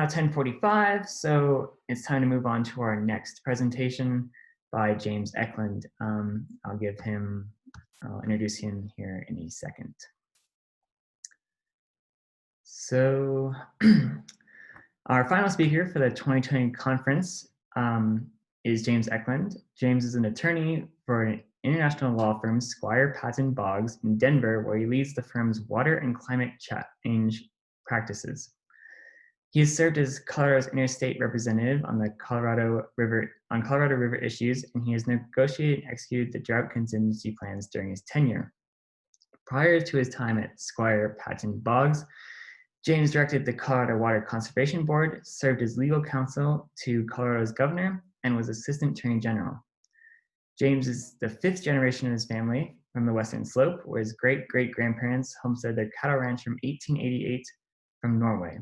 now 10:45, so it's time to move on to our next presentation by James Eklund. I'll introduce him here in a second. So our final speaker for the 2020 conference is James Eklund. James is an attorney for an international law firm, Squire Patton Boggs, in Denver, where he leads the firm's water and climate change practices. He has served as Colorado's interstate representative on the Colorado River issues, and he has negotiated and executed the drought contingency plans during his tenure. Prior to his time at Squire Patton Boggs, James directed the Colorado Water Conservation Board, served as legal counsel to Colorado's governor, and was assistant attorney general. James is the fifth generation of his family from the Western Slope, where his great-great-grandparents homesteaded their cattle ranch from 1888 from Norway.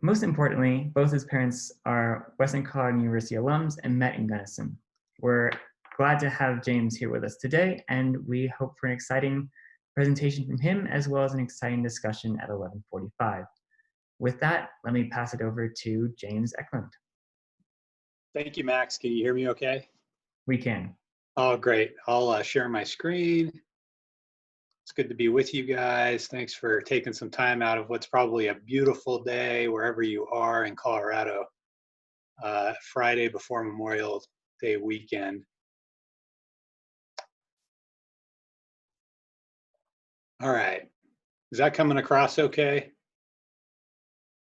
Most importantly, both his parents are Western Colorado University alums and met in Gunnison. We're glad to have James here with us today, and we hope for an exciting presentation from him, as well as an exciting discussion at 11:45. With that, let me pass it over to James Eklund. Thank you, Max. Can you hear me okay? We can. Oh, great. I'll share my screen. It's good to be with you guys. Thanks for taking some time out of what's probably a beautiful day wherever you are in Colorado. Friday before Memorial Day weekend. All right. Is that coming across okay,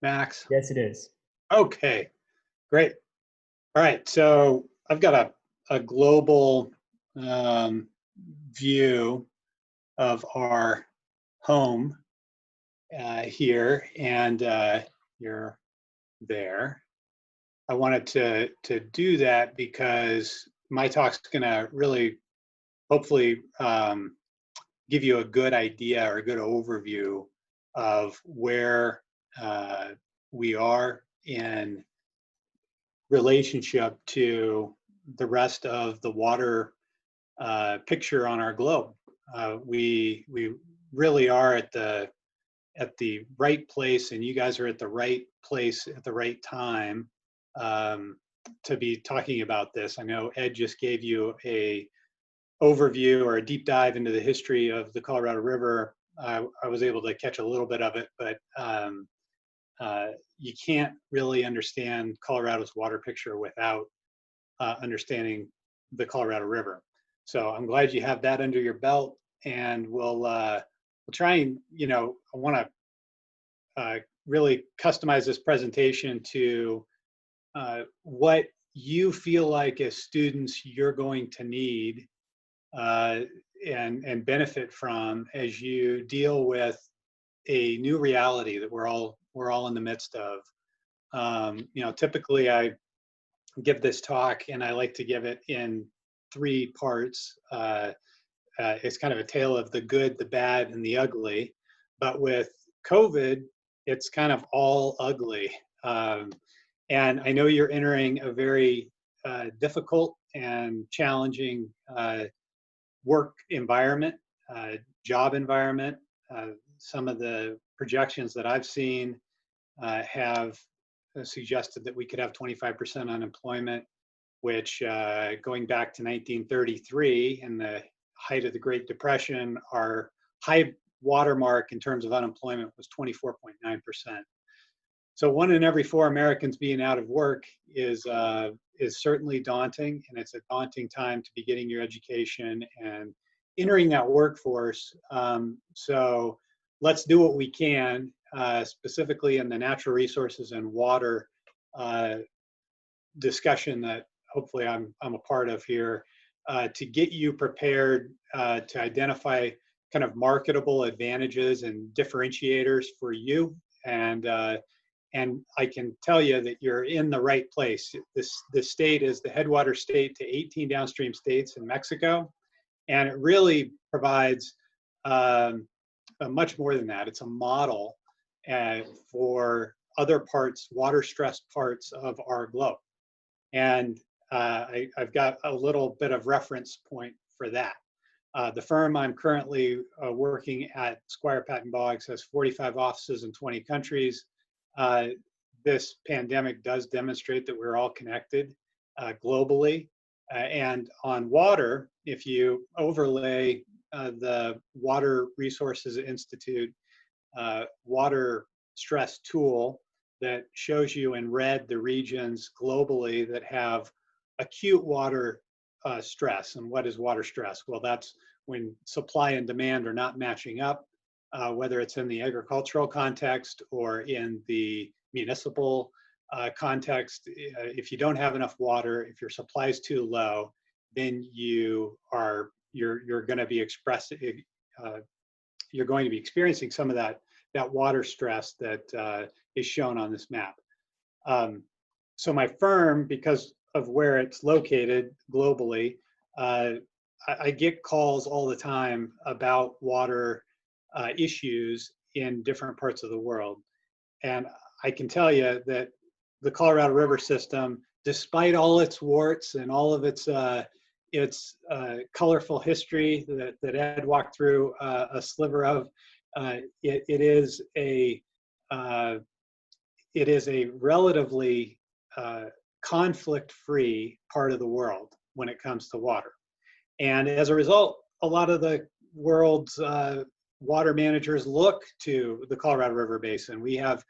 Max? Yes, it is. Okay, great. All right, so I've got a global view of our home here, and you're there. I wanted to do that because my talk's gonna really, hopefully, give you a good idea or a good overview of where we are in relationship to the rest of the water picture on our globe. We really are at the right place, and you guys are at the right place at the right time to be talking about this. I know Ed just gave you a overview or a deep dive into the history of the Colorado River. I was able to catch a little bit of it, but you can't really understand Colorado's water picture without understanding the Colorado River. So I'm glad you have that under your belt, and we'll try and, I want to really customize this presentation to what you feel like as students you're going to need and benefit from as you deal with a new reality that we're all in the midst of. Typically I give this talk, and I like to give it in 3 parts. It's kind of a tale of the good, the bad, and the ugly. But with COVID, it's kind of all ugly. And I know you're entering a very difficult and challenging work environment, job environment. Some of the projections that I've seen have suggested that we could have 25% unemployment, which going back to 1933 and the height of the Great Depression, our high watermark in terms of unemployment was 24.9%. So 1 in every 4 Americans being out of work is certainly daunting, and it's a daunting time to be getting your education and entering that workforce. So let's do what we can, specifically in the natural resources and water discussion that hopefully I'm a part of here, to get you prepared to identify kind of marketable advantages and differentiators for you. And I can tell you that you're in the right place. This state is the headwater state to 18 downstream states in Mexico, and it really provides much more than that. It's a model for other parts, water-stressed parts of our globe. And I've got a little bit of reference point for that. The firm I'm currently working at, Squire Patton Boggs, has 45 offices in 20 countries. this pandemic does demonstrate that we're all connected globally. And on water, if you overlay the Water Resources Institute water stress tool that shows you in red the regions globally that have acute water stress. And what is water stress? Well, that's when supply and demand are not matching up, whether it's in the agricultural context or in the municipal context. If you don't have enough water, if your supply is too low, then you're going to be you're going to be experiencing some of that water stress that is shown on this map. So my firm, because of where it's located globally, I get calls all the time about water issues in different parts of the world. And I can tell you that the Colorado River system, despite all its warts and all of its colorful history that Ed walked through a sliver of, it is a relatively conflict-free part of the world when it comes to water. And as a result, a lot of the world's water managers look to the Colorado River Basin. We have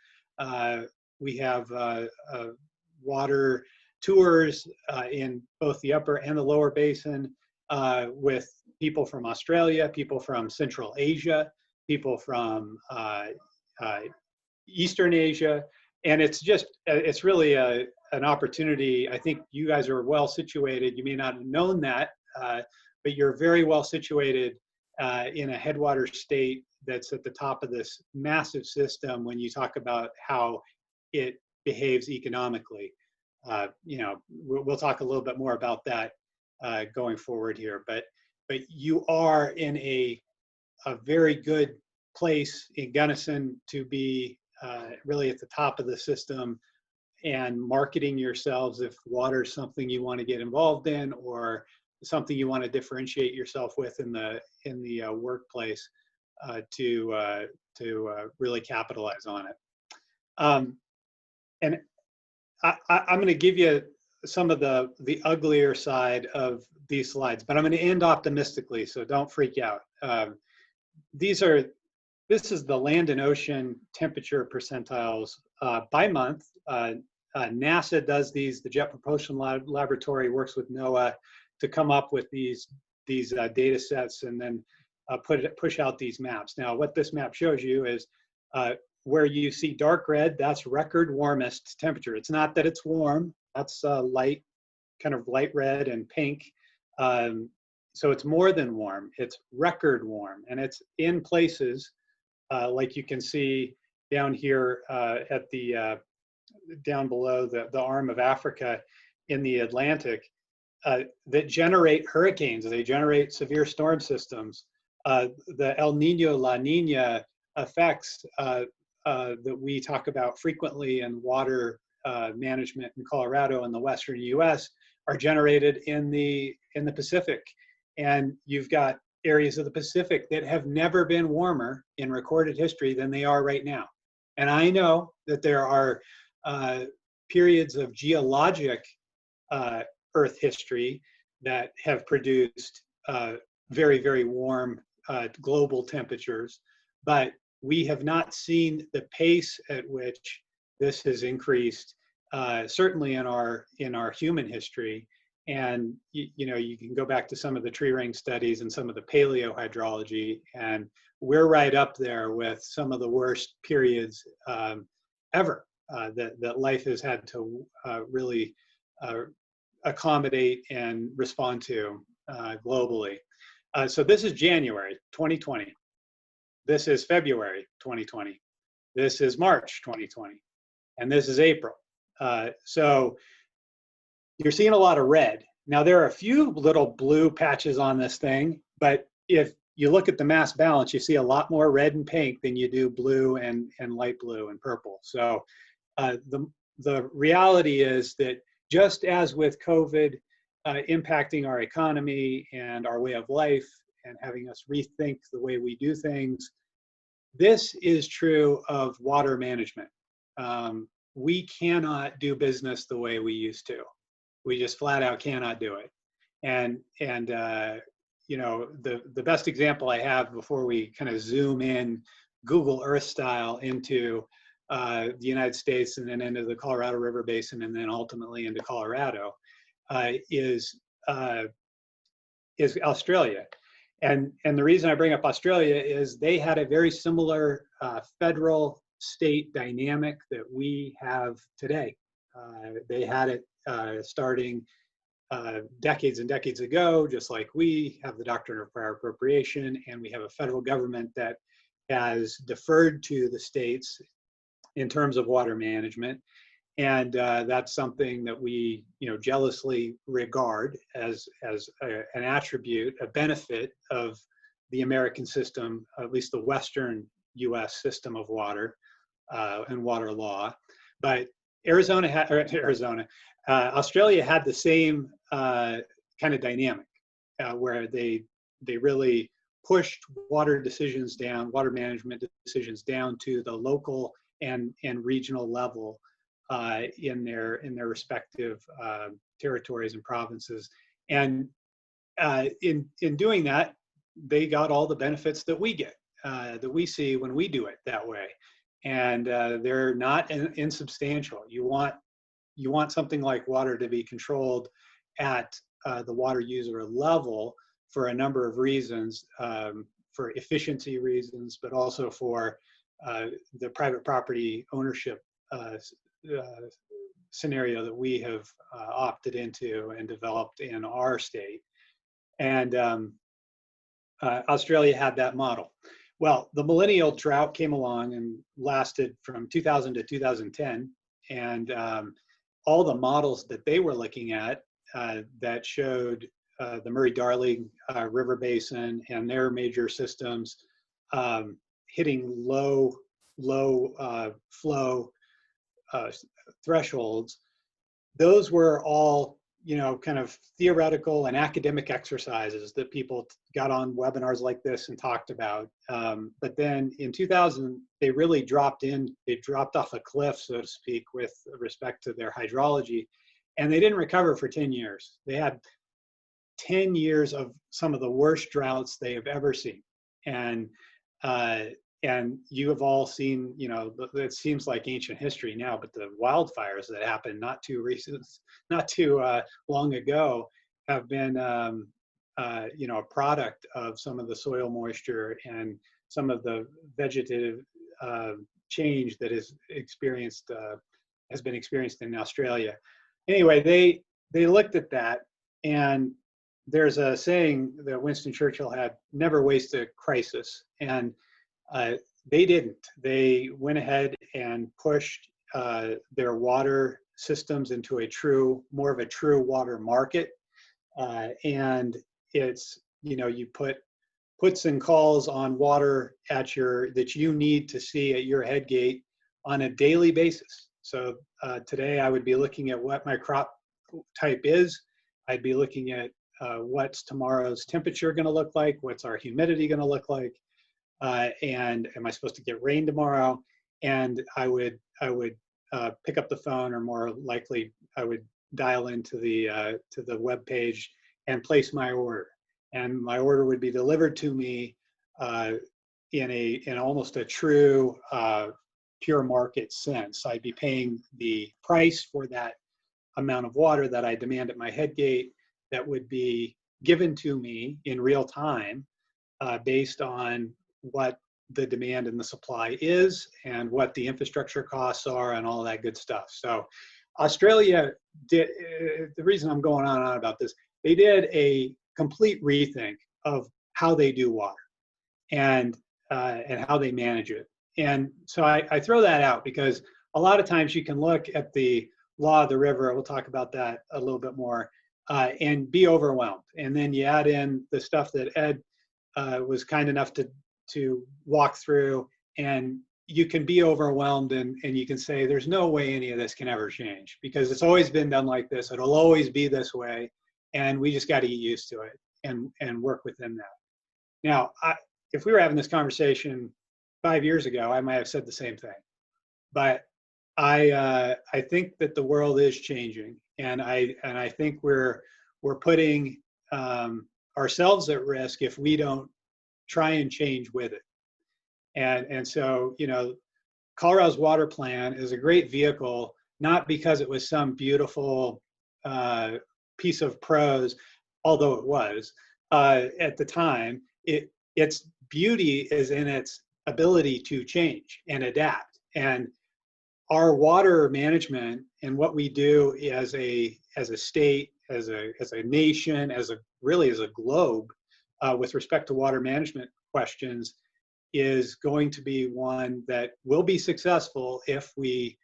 water tours in both the upper and the lower basin with people from Australia, people from Central Asia, people from Eastern Asia. And it's really an opportunity. I think you guys are well situated. You may not have known that, but you're very well situated in a headwater state that's at the top of this massive system when you talk about how it behaves economically. We'll talk a little bit more about that going forward here, but you are in a very good place in Gunnison to be really at the top of the system and marketing yourselves if water is something you want to get involved in or something you want to differentiate yourself with in the workplace to really capitalize on it. And I'm going to give you some of the uglier side of these slides, but I'm going to end optimistically, so don't freak out. This is the land and ocean temperature percentiles by month. NASA does these. The Jet Propulsion Laboratory works with NOAA to come up with these data sets and then push out these maps. Now, what this map shows you is where you see dark red, that's record warmest temperature. It's not that it's warm, that's kind of light red and pink. So it's more than warm, it's record warm. And it's in places like you can see down here at the, down below the arm of Africa in the Atlantic that generate hurricanes, they generate severe storm systems. The El Nino, La Nina effects that we talk about frequently in water management in Colorado and the Western US are generated in the Pacific. And you've got areas of the Pacific that have never been warmer in recorded history than they are right now. And I know that there are periods of geologic Earth history that have produced very, very warm global temperatures, but we have not seen the pace at which this has increased, certainly in our human history. And you can go back to some of the tree ring studies and some of the paleohydrology, and we're right up there with some of the worst periods ever that life has had to really accommodate and respond to globally. So this is January 2020. This is February 2020. This is March 2020. And this is April. So you're seeing a lot of red. Now there are a few little blue patches on this thing, but if you look at the mass balance, you see a lot more red and pink than you do blue and light blue and purple. So the reality is that just as with COVID impacting our economy and our way of life and having us rethink the way we do things, this is true of water management. we cannot do business the way we used to. We just flat out cannot do it. And you know, the best example I have before we kind of zoom in Google Earth style into the United States and then into the Colorado River Basin and then ultimately into Colorado uh, is uh, is Australia. And the reason I bring up Australia is they had a very similar federal state dynamic that we have today. They had it starting decades and decades ago, just like we have the doctrine of prior appropriation, and we have a federal government that has deferred to the states in terms of water management. And that's something that we, you know, jealously regard as an attribute, a benefit of the American system, at least the Western U.S. system of water and water law. But Australia had the same kind of dynamic where they really pushed water decisions down, water management decisions down to the local and regional level in their respective territories and provinces. And in doing that, they got all the benefits that we get, that we see when we do it that way. And they're not insubstantial. You want something like water to be controlled at the water user level for a number of reasons, for efficiency reasons, but also for the private property ownership scenario that we have opted into and developed in our state. And Australia had that model. Well, the millennial drought came along and lasted from 2000 to 2010. And all the models that they were looking at that showed the Murray-Darling River Basin and their major systems hitting low flow thresholds, those were all, you know, kind of theoretical and academic exercises that people got on webinars like this and talked about. But then in 2000, they really dropped off a cliff, so to speak, with respect to their hydrology, and they didn't recover for 10 years. They had 10 years of some of the worst droughts they have ever seen. And you have all seen, you know, it seems like ancient history now, but the wildfires that happened not too long ago have been, you know, a product of some of the soil moisture and some of the vegetative change that is has been experienced in Australia. Anyway, they looked at that, and there's a saying that Winston Churchill had: "Never waste a crisis." And they didn't. They went ahead and pushed their water systems into more of a true water market. And it's, you know, you put puts and calls on water that you need to see at your head gate on a daily basis. So today I would be looking at what my crop type is. I'd be looking at what's tomorrow's temperature going to look like, what's our humidity going to look like, and am I supposed to get rain tomorrow? And I would pick up the phone, or more likely, I would dial into the web page and place my order. And my order would be delivered to me in almost a true pure market sense. I'd be paying the price for that amount of water that I demand at my head gate, that would be given to me in real time based on what the demand and the supply is and what the infrastructure costs are and all that good stuff. So Australia did, the reason I'm going on and on about this, they did a complete rethink of how they do water and how they manage it. And so I throw that out because a lot of times you can look at the law of the river, we'll talk about that a little bit more, and be overwhelmed. And then you add in the stuff that Ed was kind enough to walk through, and you can be overwhelmed, and you can say, there's no way any of this can ever change because it's always been done like this. It'll always be this way. And we just got to get used to it and work within that. Now, if we were having this conversation 5 years ago, I might have said the same thing. But I think that the world is changing, and I think we're putting ourselves at risk if we don't try and change with it. And so, you know, Colorado's water plan is a great vehicle, not because it was some beautiful piece of prose, although it was at the time. Its beauty is in its ability to change and adapt. And our water management and what we do as a state, as a nation, as a really as a globe, with respect to water management questions, is going to be one that will be successful if we,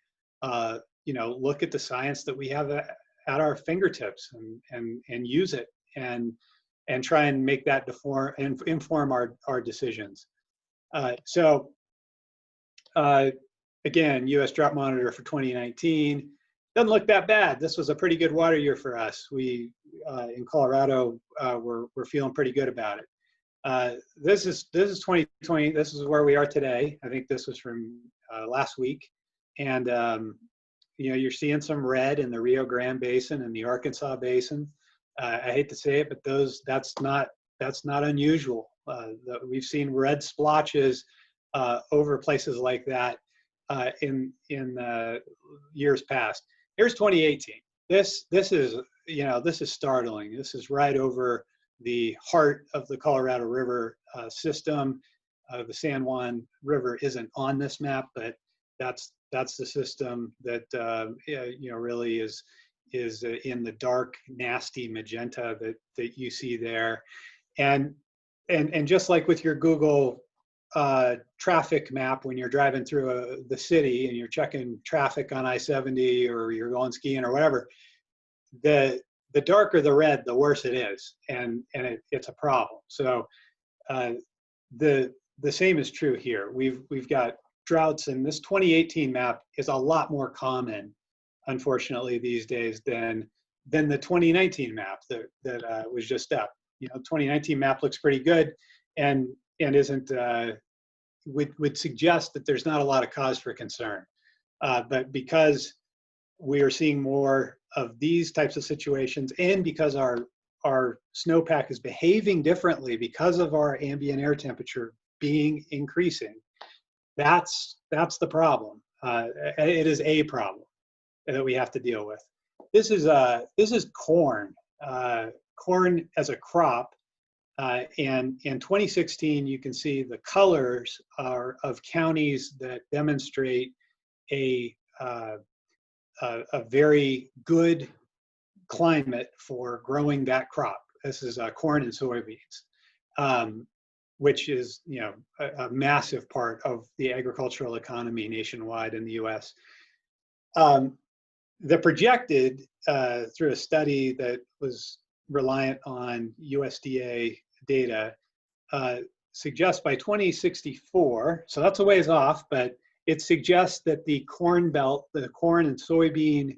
you know, look at the science that we have at our fingertips and use it and try and make that inform our decisions. So again, U.S. Drought Monitor for 2019 doesn't look that bad. This was a pretty good water year for us. We in Colorado we're feeling pretty good about it. This is 2020. This is where we are today. I think this was from last week, and you know, you're seeing some red in the Rio Grande Basin and the Arkansas Basin. I hate to say it, but that's not unusual. We've seen red splotches over places like that in years past. Here's 2018. This is, you know, this is startling. This is right over the heart of the Colorado River system. The San Juan River isn't on this map, but that's the system that you know, really is in the dark, nasty magenta that you see there. And just like with your Google traffic map, when you're driving through the city and you're checking traffic on I-70 or you're going skiing or whatever, the darker the red, the worse it is, and it's a problem. So the same is true here. We've got droughts, and this 2018 map is a lot more common, unfortunately, these days than the 2019 map that was just up. You know, 2019 map looks pretty good, and isn't would suggest that there's not a lot of cause for concern. But because we are seeing more of these types of situations, and because our snowpack is behaving differently because of our ambient air temperature being increasing, that's the problem. It is a problem that we have to deal with. This is corn. Corn as a crop. And in 2016, you can see the colors are of counties that demonstrate a very good climate for growing that crop. This is corn and soybeans, which is, you know, a massive part of the agricultural economy nationwide in the U.S. The projected, through a study that was reliant on USDA data, suggests by 2064, so that's a ways off, but it suggests that the corn belt, the corn and soybean,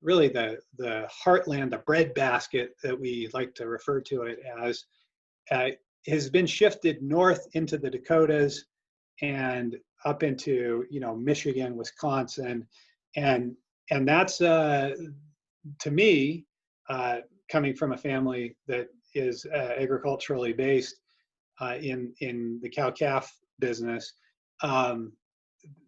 really the heartland, the breadbasket that we like to refer to it as, has been shifted north into the Dakotas and up into, you know, Michigan, Wisconsin, and that's to me, coming from a family that is agriculturally based in the cow-calf business,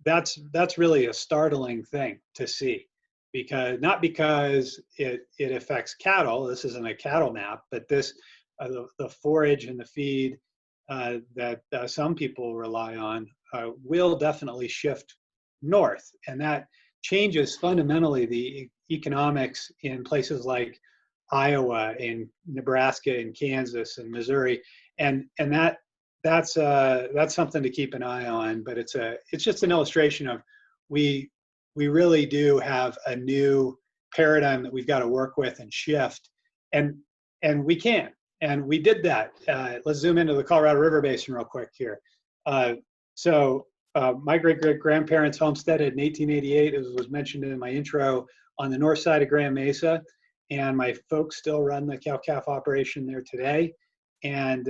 that's really a startling thing to see, because not because it affects cattle. This isn't a cattle map, but this the forage and the feed that some people rely on will definitely shift north, and that changes fundamentally the economics in places like Iowa and Nebraska and Kansas and Missouri, and that's something to keep an eye on. But it's just an illustration of we really do have a new paradigm that we've got to work with and shift, and we can, and we did that. Let's zoom into the Colorado River Basin real quick here. My great-great-grandparents homesteaded in 1888, as was mentioned in my intro, on the north side of Grand Mesa, and my folks still run the cow-calf operation there today. And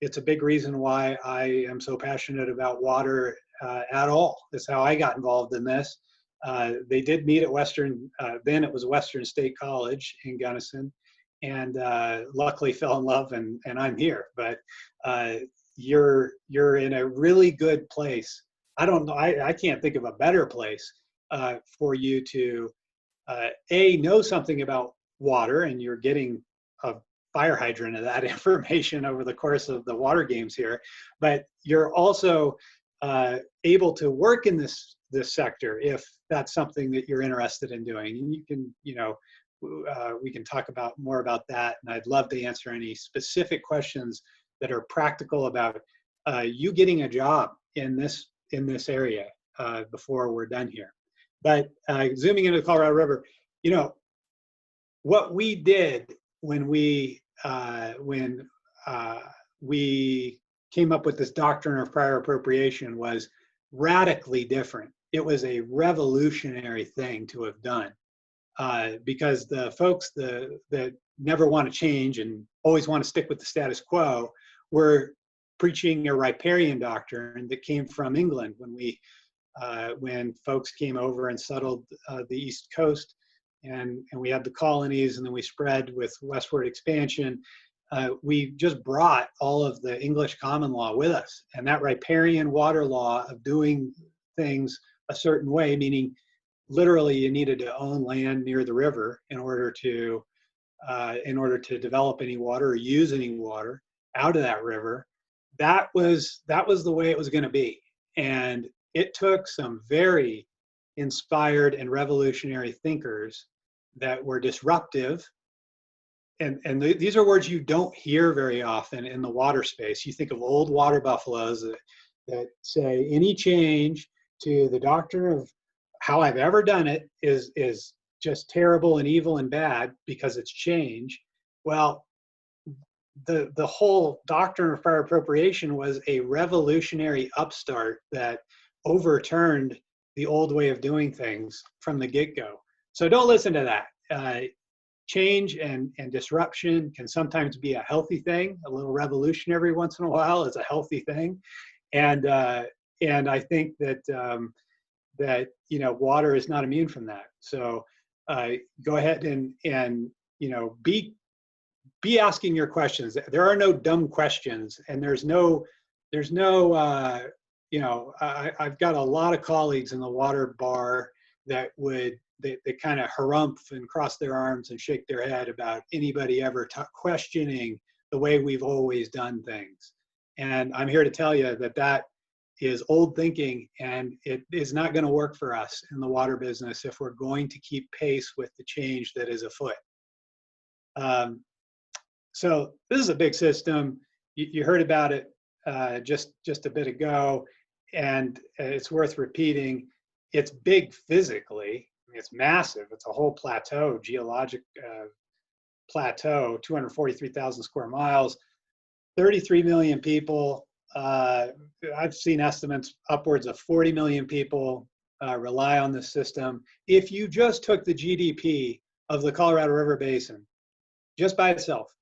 it's a big reason why I am so passionate about water at all. That's how I got involved in this. They did meet at Western, then it was Western State College in Gunnison, and luckily fell in love, and I'm here. But you're in a really good place. I don't know, I can't think of a better place for you to know something about water, and you're getting a fire hydrant of that information over the course of the water games here, but you're also able to work in this sector if that's something that you're interested in doing. And you can, we can talk about more about that, and I'd love to answer any specific questions that are practical about you getting a job in this area before we're done here. But zooming into the Colorado River, what we did when we came up with this doctrine of prior appropriation was radically different. It was a revolutionary thing to have done because the folks that never want to change and always want to stick with the status quo were preaching a riparian doctrine that came from England when folks came over and settled the East Coast, and we had the colonies, and then we spread with westward expansion. We just brought all of the English common law with us, and that riparian water law of doing things a certain way, meaning literally you needed to own land near the river in order to develop any water or use any water out of that river. That was the way it was going to be, and it took some very inspired and revolutionary thinkers that were disruptive. And these are words you don't hear very often in the water space. You think of old water buffaloes that say any change to the doctrine of how I've ever done it is just terrible and evil and bad because it's change. Well, the whole doctrine of prior appropriation was a revolutionary upstart that overturned the old way of doing things from the get-go. So don't listen to that. Change and disruption can sometimes be a healthy thing. A little revolution every once in a while is a healthy thing, and I think that water is not immune from that. So go ahead and be asking your questions. There are no dumb questions, and there's no I've got a lot of colleagues in the water bar that they kind of harumph and cross their arms and shake their head about anybody ever questioning the way we've always done things. And I'm here to tell you that is old thinking, and it is not going to work for us in the water business if we're going to keep pace with the change that is afoot. So this is a big system. You heard about it just a bit ago, and it's worth repeating. It's big physically. It's massive. It's a whole plateau, geologic plateau, 243,000 square miles, 33 million people. I've seen estimates upwards of 40 million people rely on this system. If you just took the GDP of the Colorado River Basin just by itself,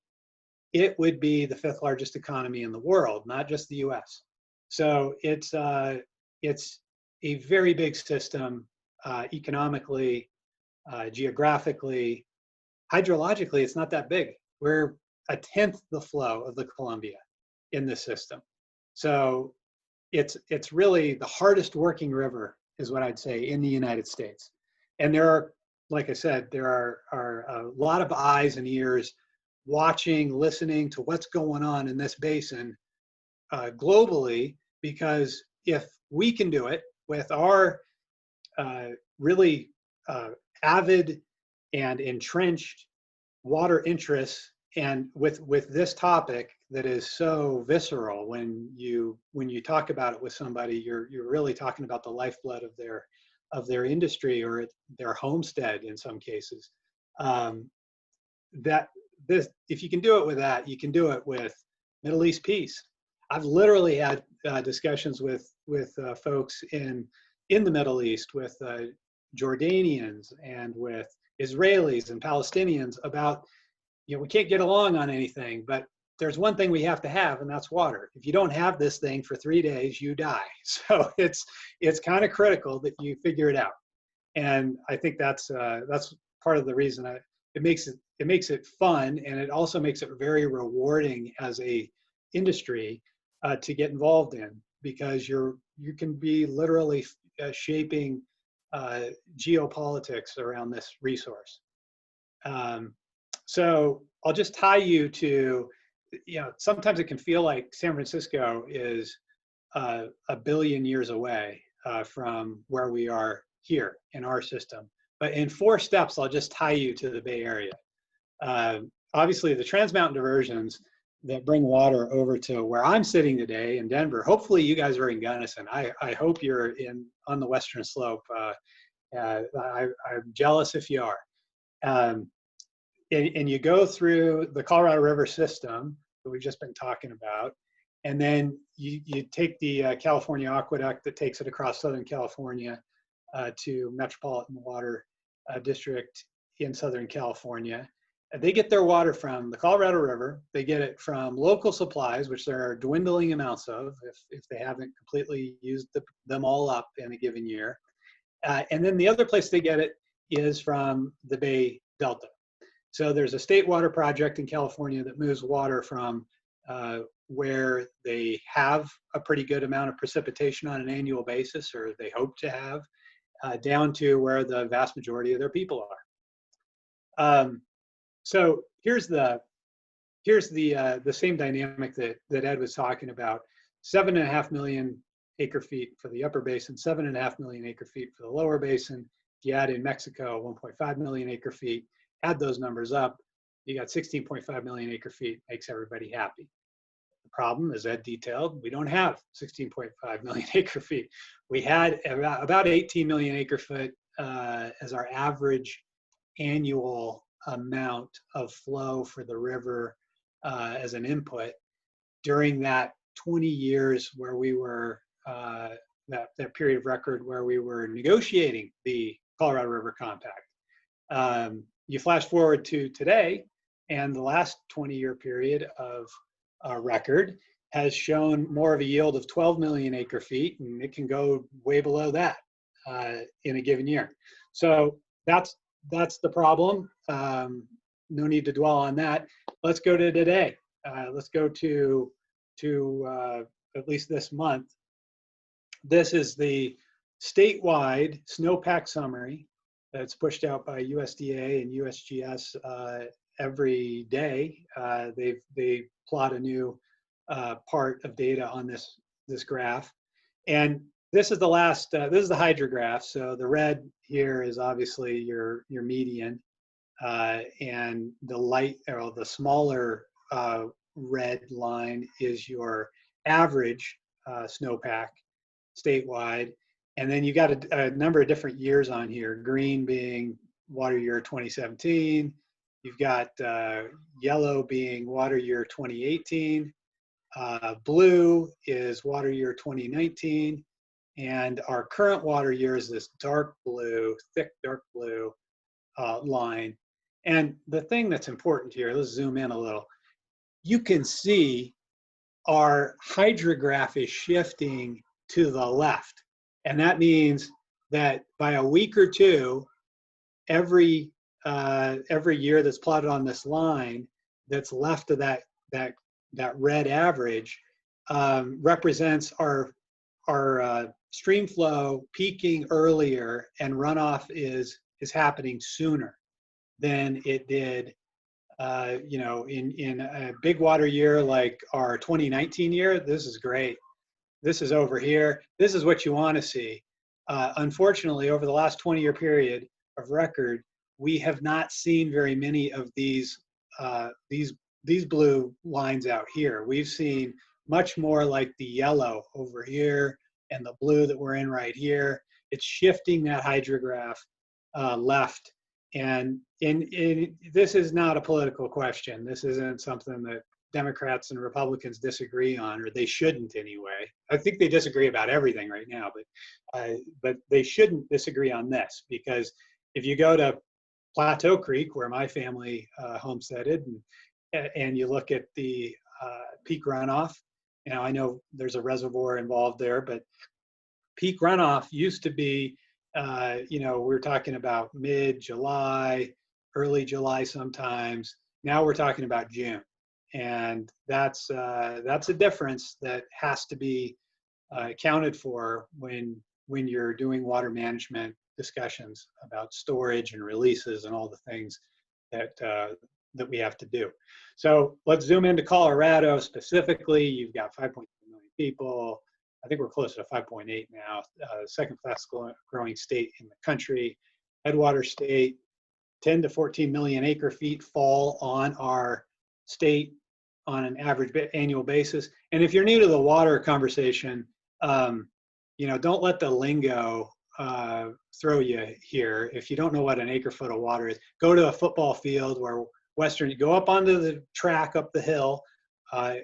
it would be the 5th largest economy in the world, not just the US. So it's a very big system economically, geographically. Hydrologically, it's not that big. We're 1/10 the flow of the Columbia in this system. So it's really the hardest working river, is what I'd say, in the United States. And there are, like I said, there are a lot of eyes and ears watching, listening to what's going on in this basin globally, because if we can do it with our really avid and entrenched water interests, and with this topic that is so visceral, when you talk about it with somebody, you're really talking about the lifeblood of their industry or their homestead in some cases. If you can do it with that, you can do it with Middle East peace. I've literally had discussions with folks in the Middle East, with Jordanians and with Israelis and Palestinians about, we can't get along on anything, but there's one thing we have to have, and that's water. If you don't have this thing for 3 days, you die. So it's kind of critical that you figure it out. And I think that's part of the reason it makes it fun, and it also makes it very rewarding as a industry to get involved in, because you can be literally shaping uh, geopolitics around this resource. Um, so I'll just tie you to, sometimes it can feel like San Francisco is a billion years away from where we are here in our system. But in 4 steps, I'll just tie you to the Bay Area. Uh, Obviously, the Trans Mountain diversions that bring water over to where I'm sitting today in Denver. Hopefully, you guys are in Gunnison. I hope you're on the Western Slope. I'm jealous if you are. Um, and you go through the Colorado River system that we've just been talking about, and then you take the California Aqueduct that takes it across Southern California to Metropolitan Water District in Southern California. They get their water from the Colorado River. They get it from local supplies, which there are dwindling amounts of if they haven't completely used them all up in a given year. And then the other place they get it is from the Bay Delta. So there's a state water project in California that moves water from where they have a pretty good amount of precipitation on an annual basis, or they hope to have, down to where the vast majority of their people are. So here's the same dynamic that Ed was talking about. 7.5 million acre feet for the upper basin, 7.5 million acre feet for the lower basin. If you add in Mexico, 1.5 million acre feet, add those numbers up, you got 16.5 million acre feet, makes everybody happy. The problem, as Ed detailed, we don't have 16.5 million acre feet. We had about 18 million acre foot as our average annual amount of flow for the river as an input during that 20 years where we were, that period of record where we were negotiating the Colorado River Compact. You flash forward to today, and the last 20-year period of record has shown more of a yield of 12 million acre feet, and it can go way below that in a given year. So that's the problem. No need to dwell on that. Let's go to today. Let's go to at least this month. This is the statewide snowpack summary that's pushed out by USDA and USGS every day. They plot a new part of data on this graph, and this is the last. This is the hydrograph. So the red here is obviously your median, and the light or the smaller red line is your average snowpack statewide. And then you got a number of different years on here, green being water year 2017. You've got yellow being water year 2018. Blue is water year 2019. And our current water year is this dark blue, thick dark blue line. And the thing that's important here, let's zoom in a little. You can see our hydrograph is shifting to the left. And that means that by a week or two, every year that's plotted on this line that's left of that red average represents our stream flow peaking earlier, and runoff is happening sooner than it did in a big water year like our 2019 year. This is great. This is over here. This is what you want to see. Unfortunately, over the last 20-year period of record, we have not seen very many of these blue lines out here. We've seen much more like the yellow over here and the blue that we're in right here. It's shifting that hydrograph left. And this is not a political question. This isn't something that Democrats and Republicans disagree on, or they shouldn't anyway. I think they disagree about everything right now, but they shouldn't disagree on this, because if you go to Plateau Creek, where my family homesteaded, and you look at the peak runoff, I know there's a reservoir involved there, but peak runoff used to be we're talking about mid-July, early July sometimes. Now we're talking about June, and that's a difference that has to be accounted for when you're doing water management discussions about storage and releases and all the things that we have to do. So let's zoom into Colorado specifically. You've got 5.2 million people. I think we're closer to 5.8 now. Second fastest growing state in the country. Headwater state, 10 to 14 million acre feet fall on our state on an average annual basis. And if you're new to the water conversation, don't let the lingo throw you here. If you don't know what an acre foot of water is, go to a football field where go up onto the track up the hill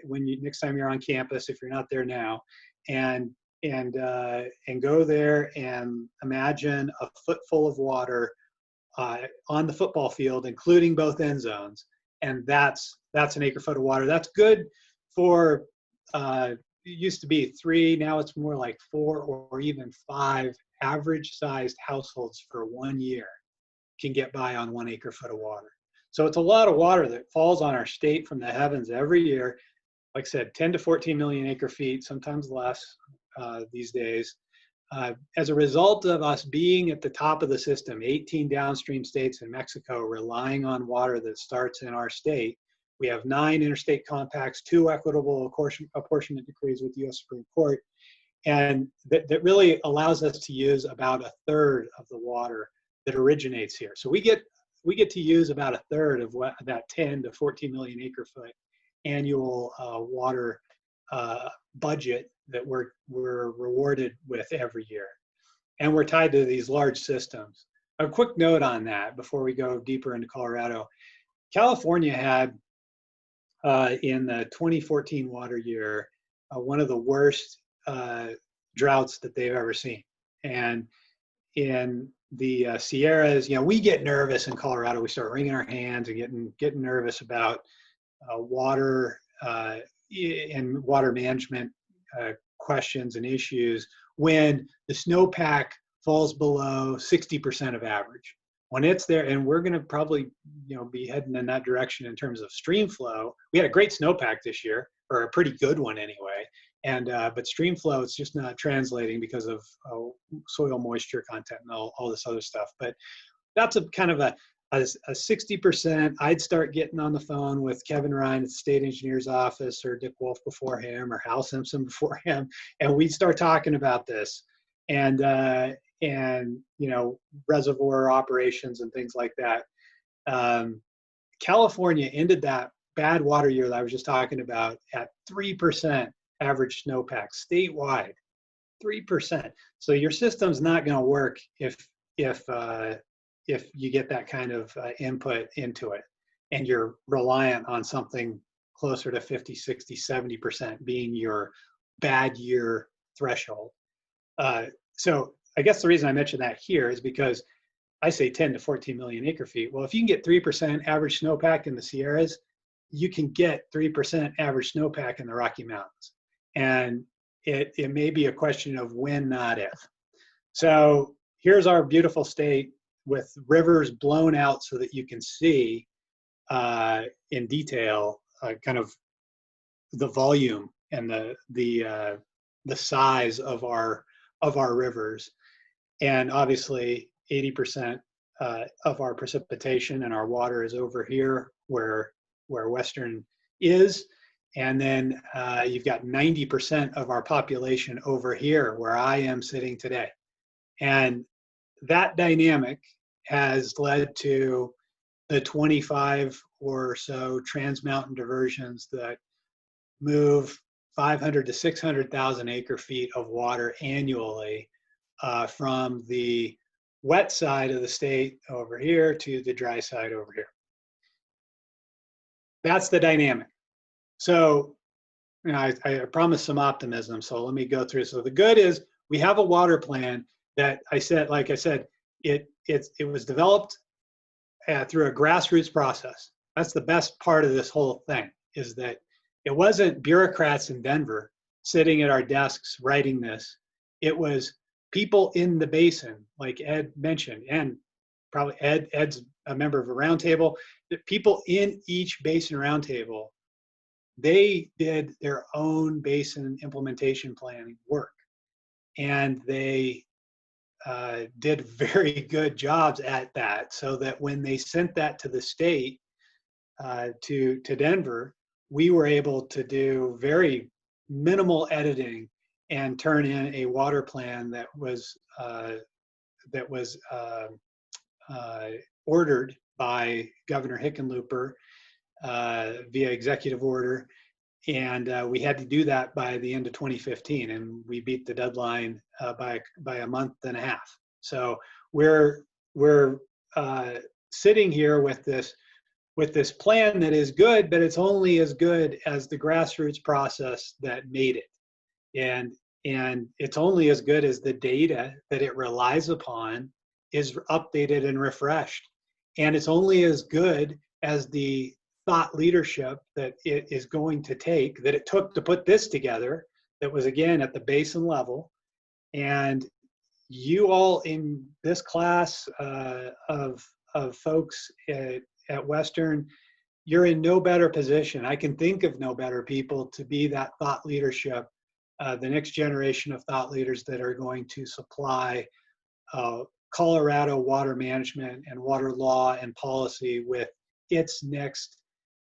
next time you're on campus, if you're not there now, and go there and imagine a foot full of water on the football field, including both end zones, and that's an acre foot of water. That's good for it used to be 3, now it's more like 4 or even 5 average sized households for 1 year can get by on 1 acre foot of water. So it's a lot of water that falls on our state from the heavens every year. Like I said, 10 to 14 million acre feet, sometimes less these days. As a result of us being at the top of the system, 18 downstream states in Mexico relying on water that starts in our state. We have 9 interstate compacts, 2 equitable apportionment decrees with the U.S. Supreme Court, and that really allows us to use about 1/3 of the water that originates here. So we get to use about 1/3 of that 10 to 14 million acre foot annual water budget that we're rewarded with every year. And we're tied to these large systems. A quick note on that before we go deeper into Colorado. California had, in the 2014 water year, one of the worst droughts that they've ever seen. And in the Sierras, we get nervous in Colorado. We start wringing our hands and getting nervous about water and water management questions and issues when the snowpack falls below 60% of average. When it's there, and we're going to probably be heading in that direction in terms of stream flow. We had a great snowpack this year, or a pretty good one anyway. And but stream flow, it's just not translating because of soil moisture content and all this other stuff. But that's a kind of a 60%. I'd start getting on the phone with Kevin Ryan at the state engineer's office, or Dick Wolf before him, or Hal Simpson before him, and we'd start talking about this. And reservoir operations and things like that. California ended that bad water year that I was just talking about at 3% average snowpack statewide, 3%. So your system's not going to work if you get that kind of input into it, and you're reliant on something closer to 50, 60, 70% being your bad year threshold. So I guess the reason I mention that here is because I say 10 to 14 million acre feet. Well, if you can get 3% average snowpack in the Sierras, you can get 3% average snowpack in the Rocky Mountains. And it may be a question of when, not if. So here's our beautiful state with rivers blown out so that you can see in detail kind of the volume and the size of our rivers. And obviously 80% of our precipitation and our water is over here where Western is. And then you've got 90% of our population over here where I am sitting today. And that dynamic has led to the 25 or so trans-mountain diversions that move 500 to 600,000 acre feet of water annually from the wet side of the state over here to the dry side over here. That's the dynamic. So I promised some optimism, so let me go through. So the good is we have a water plan that like I said, it was developed through a grassroots process. That's the best part of this whole thing, is that it wasn't bureaucrats in Denver sitting at our desks writing this. It was people in the basin, like Ed mentioned, and probably Ed's a member of a roundtable, the people in each basin roundtable, they did their own basin implementation planning work, and they did very good jobs at that, so that when they sent that to the state, to Denver, we were able to do very minimal editing and turn in a water plan that was ordered by Governor Hickenlooper via executive order, and we had to do that by the end of 2015, and we beat the deadline by a month and a half. So we're sitting here with this plan that is good, but it's only as good as the grassroots process that made it. And it's only as good as the data that it relies upon is updated and refreshed. And it's only as good as the thought leadership that it is going to take, that it took to put this together, that was again at the basin level. And you all in this class of folks at Western, you're in no better position. I can think of no better people to be that thought leadership, the next generation of thought leaders that are going to supply Colorado water management and water law and policy with its next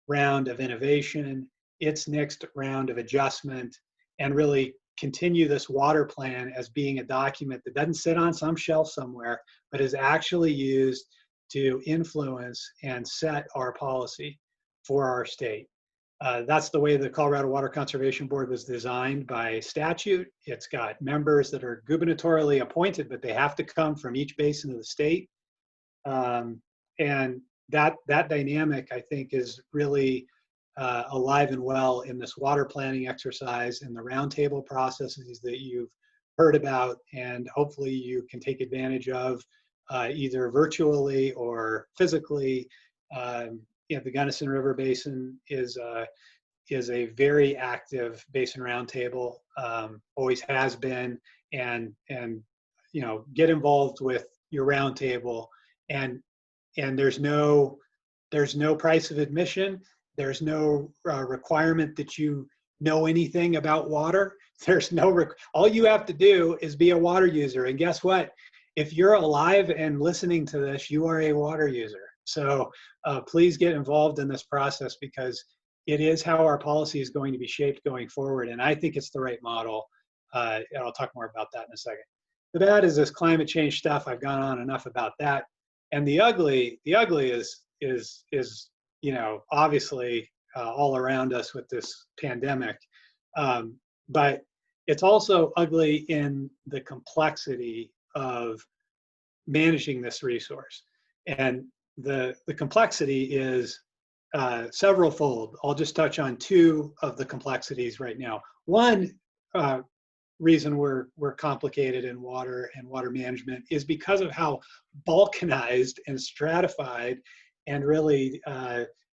round of innovation, its next round of adjustment, and really continue this water plan as being a document that doesn't sit on some shelf somewhere, but is actually used to influence and set our policy for our state. That's the way the Colorado Water Conservation Board was designed by statute. It's got members that are gubernatorially appointed, but they have to come from each basin of the state. And that dynamic, I think, is really alive and well in this water planning exercise and the roundtable processes that you've heard about, and hopefully you can take advantage of either virtually or physically. The Gunnison River Basin is a very active basin roundtable, always has been, and get involved with your roundtable, and there's no price of admission. There's no requirement that you know anything about water. There's all you have to do is be a water user, and guess what? If you're alive and listening to this, you are a water user. So please get involved in this process, because it is how our policy is going to be shaped going forward. And I think it's the right model. And I'll talk more about that in a second. The bad is this climate change stuff. I've gone on enough about that. And the ugly is obviously all around us with this pandemic. But it's also ugly in the complexity of managing this resource. And the complexity is several fold. I'll just touch on two of the complexities right now. One reason we're complicated in water and water management is because of how balkanized and stratified and really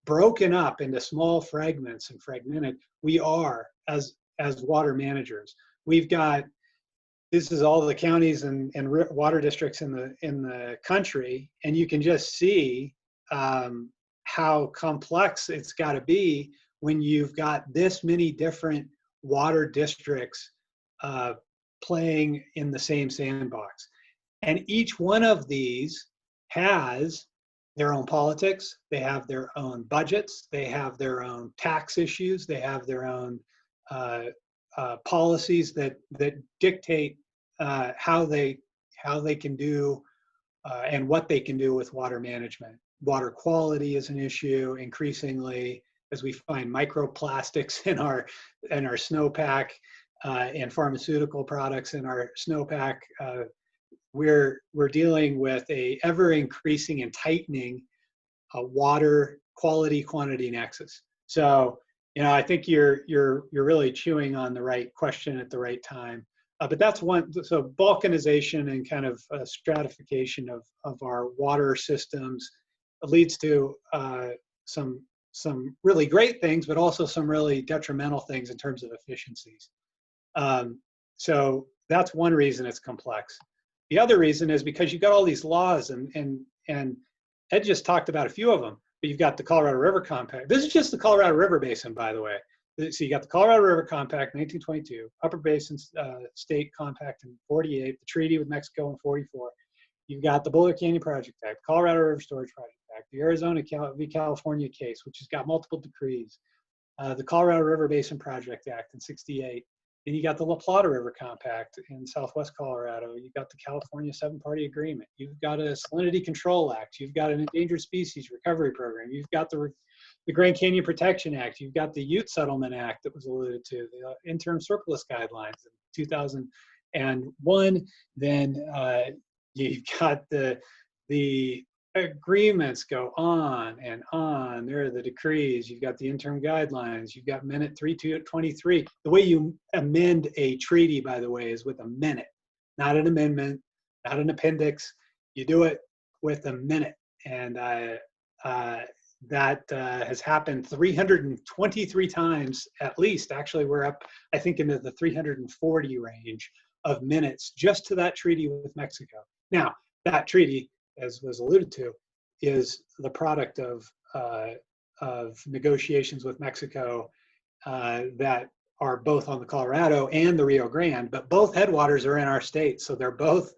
broken up into small fragments and fragmented we are as water managers. We've got, this is all the counties and water districts in the country, and you can just see how complex it's got to be when you've got this many different water districts playing in the same sandbox. And each one of these has their own politics, they have their own budgets, they have their own tax issues, they have their own policies that dictate how they can do and what they can do with water management. Water quality is an issue increasingly as we find microplastics in our snowpack and pharmaceutical products in our snowpack. We're dealing with a ever increasing and tightening water quality quantity nexus. So I think you're really chewing on the right question at the right time. But that's one. So balkanization and kind of stratification of our water systems leads to some really great things, but also some really detrimental things in terms of efficiencies. So that's one reason it's complex. The other reason is because you've got all these laws, and Ed just talked about a few of them, but you've got the Colorado River Compact. This is just the Colorado River Basin, by the way. So you got the Colorado River Compact, 1922, Upper Basin State Compact in 48, the treaty with Mexico in 44. You've got the Boulder Canyon Project Act, Colorado River Storage Project Act, the Arizona v. California case, which has got multiple decrees, the Colorado River Basin Project Act in 68. Then you got the La Plata River Compact in Southwest Colorado. You've got the California Seven-Party Agreement. You've got a Salinity Control Act. You've got an Endangered Species Recovery Program. You've got the Grand Canyon Protection Act. You've got the Ute Settlement Act that was alluded to, the Interim Surplus Guidelines in 2001. Then you've got the agreements go on and on. There are the decrees. You've got the interim guidelines. You've got minute 323. The way you amend a treaty, by the way, is with a minute, not an amendment, not an appendix. You do it with a minute. And that has happened 323 times at least. Actually, we're up, I think, into the 340 range of minutes just to that treaty with Mexico. Now, that treaty, as was alluded to, is the product of negotiations with Mexico that are both on the Colorado and the Rio Grande, but both headwaters are in our state, so they're both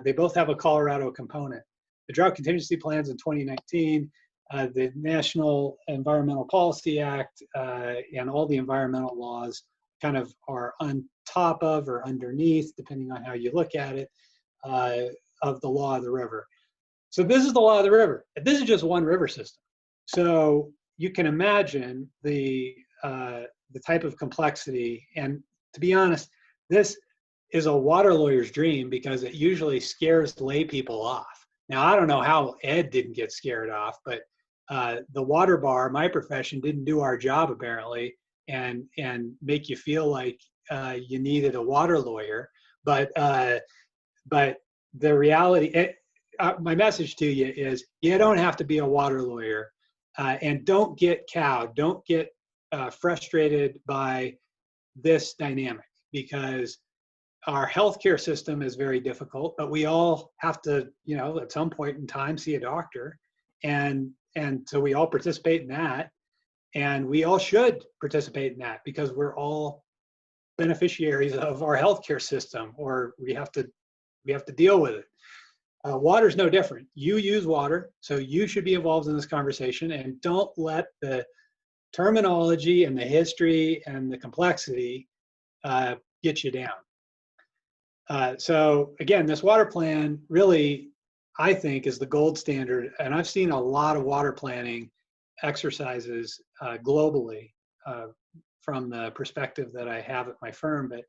they both have a Colorado component. The drought contingency plans in 2019, the National Environmental Policy Act, and all the environmental laws kind of are on top of or underneath, depending on how you look at it, of the law of the river. So this is the law of the river. This is just one river system. So you can imagine the type of complexity. And to be honest, this is a water lawyer's dream because it usually scares lay people off. Now, I don't know how Ed didn't get scared off, but the water bar, my profession, didn't do our job apparently and make you feel like you needed a water lawyer. But the reality, my message to you is you don't have to be a water lawyer, and don't get cowed. Don't get frustrated by this dynamic, because our healthcare system is very difficult, but we all have to, at some point in time, see a doctor. And so we all participate in that, and we all should participate in that because we're all beneficiaries of our healthcare system, or we have to deal with it. Water's no different. You use water, so you should be involved in this conversation, and don't let the terminology and the history and the complexity get you down. So again, this water plan really, I think, is the gold standard, and I've seen a lot of water planning exercises globally from the perspective that I have at my firm. But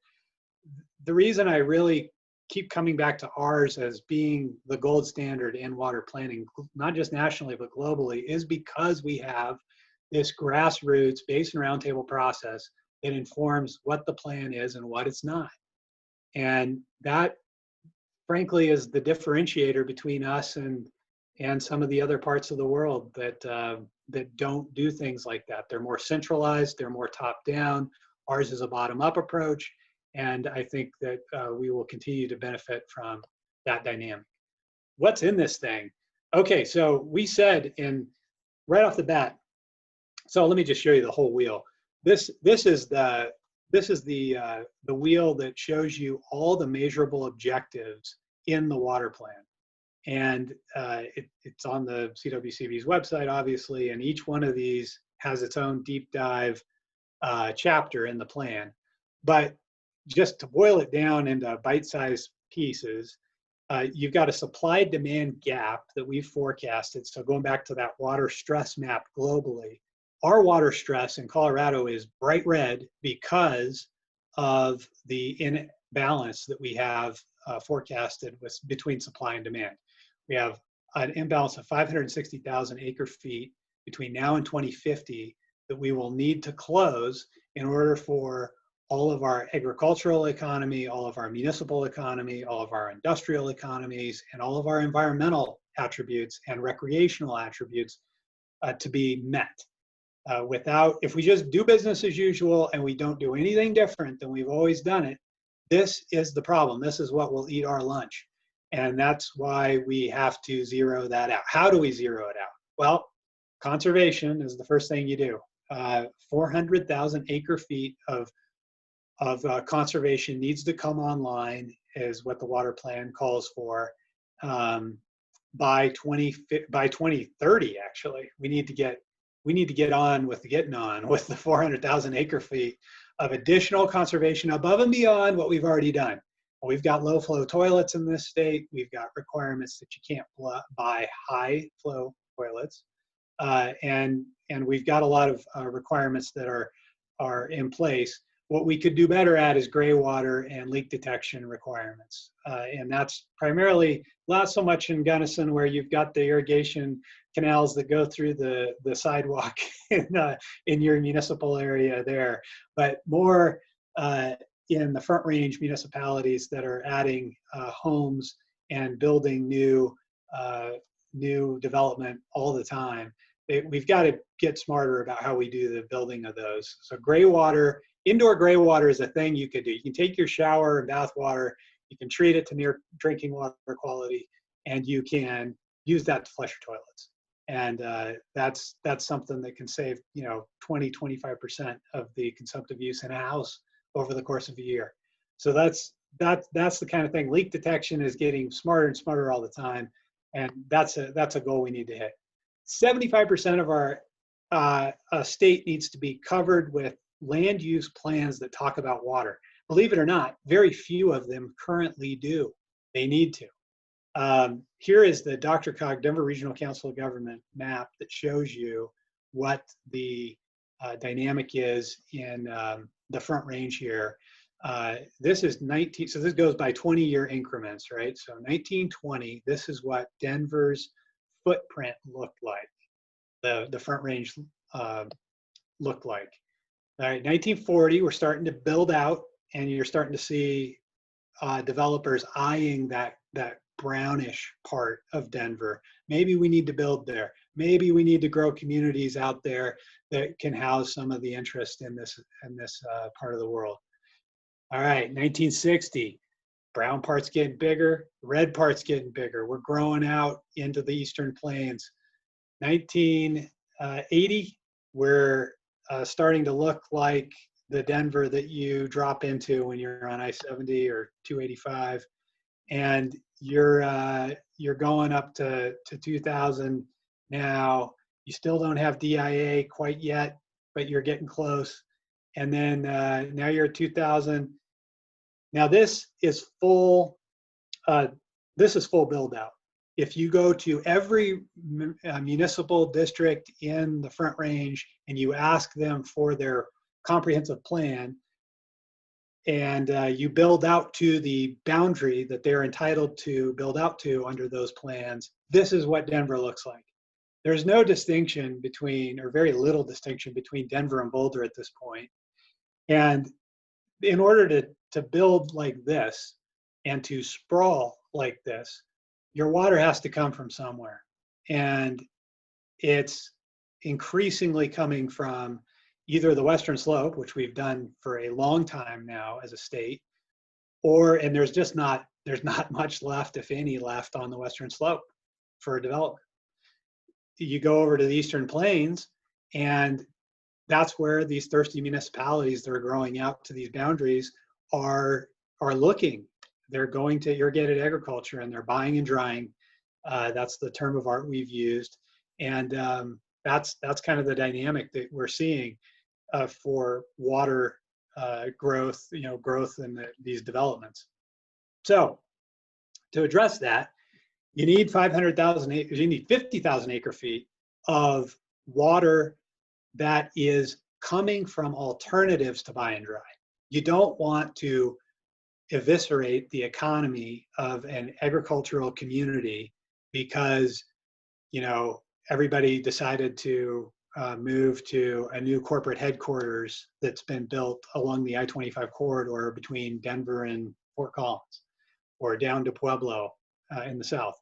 the reason I really keep coming back to ours as being the gold standard in water planning, not just nationally, but globally, is because we have this grassroots basin roundtable process that informs what the plan is and what it's not. And that, frankly, is the differentiator between us and some of the other parts of the world that don't do things like that. They're more centralized, they're more top down. Ours is a bottom up approach. And I think that we will continue to benefit from that dynamic. What's in this thing? Okay, so we said right off the bat. So let me just show you the whole wheel. This is the wheel that shows you all the measurable objectives in the water plan, and it's on the CWCB's website, obviously. And each one of these has its own deep dive chapter in the plan, but just to boil it down into bite-sized pieces, you've got a supply-demand gap that we've forecasted. So going back to that water stress map globally, our water stress in Colorado is bright red because of the imbalance that we have forecasted between supply and demand. We have an imbalance of 560,000 acre feet between now and 2050 that we will need to close in order for all of our agricultural economy, all of our municipal economy, all of our industrial economies, and all of our environmental attributes and recreational attributes to be met. If we just do business as usual and we don't do anything different than we've always done it, This is the problem. This is what will eat our lunch. And that's why we have to zero that out. How do we zero it out? Well, conservation is the first thing you do. 400,000 acre feet of conservation needs to come online, is what the water plan calls for. Um, by 2030, actually, we need to get on with getting on with the 400,000 acre feet of additional conservation above and beyond what we've already done. Well, we've got low flow toilets in this state. We've got requirements that you can't buy high flow toilets, and we've got a lot of requirements that are in place. What we could do better at is gray water and leak detection requirements, and that's primarily not so much in Gunnison, where you've got the irrigation canals that go through the sidewalk in your municipal area there, but more in the Front Range municipalities that are adding homes and building new development all the time. We've got to get smarter about how we do the building of those. So gray water, indoor gray water is a thing you could do. You can take your shower and bath water, you can treat it to near drinking water quality, and you can use that to flush your toilets. And that's something that can save 20-25% of the consumptive use in a house over the course of a year. So that's the kind of thing. Leak detection is getting smarter and smarter all the time, and that's a goal we need to hit. 75% of our state needs to be covered with land use plans that talk about water. Believe it or not, very few of them currently do. They need to. Here is the DRCOG, Denver Regional Council of Government map that shows you what the dynamic is in the Front Range here. This is so this goes by 20-year increments, right? So 1920, this is what Denver's footprint looked like, the Front Range looked like. All right, 1940, we're starting to build out, and you're starting to see developers eyeing that brownish part of Denver. Maybe we need to build there. Maybe we need to grow communities out there that can house some of the interest in this part of the world. All right, 1960, brown part's getting bigger, red part's getting bigger. We're growing out into the Eastern Plains. 1980, we're starting to look like the Denver that you drop into when you're on I-70 or 285, and you're going up to 2000 now. You still don't have DIA quite yet, but you're getting close. And then now you're at 2000. Now this is full. This is full build out. If you go to every municipal district in the Front Range and you ask them for their comprehensive plan, and you build out to the boundary that they're entitled to build out to under those plans, this is what Denver looks like. There's no distinction between, or very little distinction between, Denver and Boulder at this point. And in order to build like this and to sprawl like this, your water has to come from somewhere. And it's increasingly coming from either the Western Slope, which we've done for a long time now as a state, and there's not much left, if any, left on the Western Slope for development. You go over to the Eastern Plains, and that's where these thirsty municipalities that are growing out to these boundaries are looking. They're going to irrigated agriculture, and they're buying and drying. That's the term of art we've used, and that's kind of the dynamic that we're seeing for water growth, growth in these developments. So to address that, you need 500,000 acres, you need 50,000 acre feet of water that is coming from alternatives to buy and dry. You don't want to eviscerate the economy of an agricultural community because, everybody decided to move to a new corporate headquarters that's been built along the I-25 corridor between Denver and Fort Collins, or down to Pueblo in the south.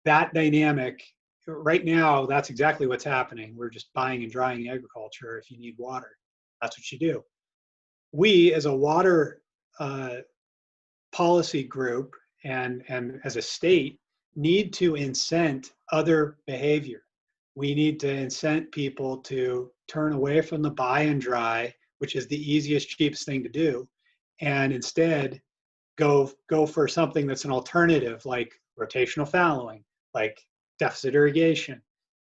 That dynamic, right now, that's exactly what's happening. We're just buying and drying agriculture. If you need water, that's what you do. We, as a water policy group and as a state need to incent other behavior. We need to incent people to turn away from the buy and dry, which is the easiest, cheapest thing to do, and instead go for something that's an alternative like rotational fallowing, like deficit irrigation.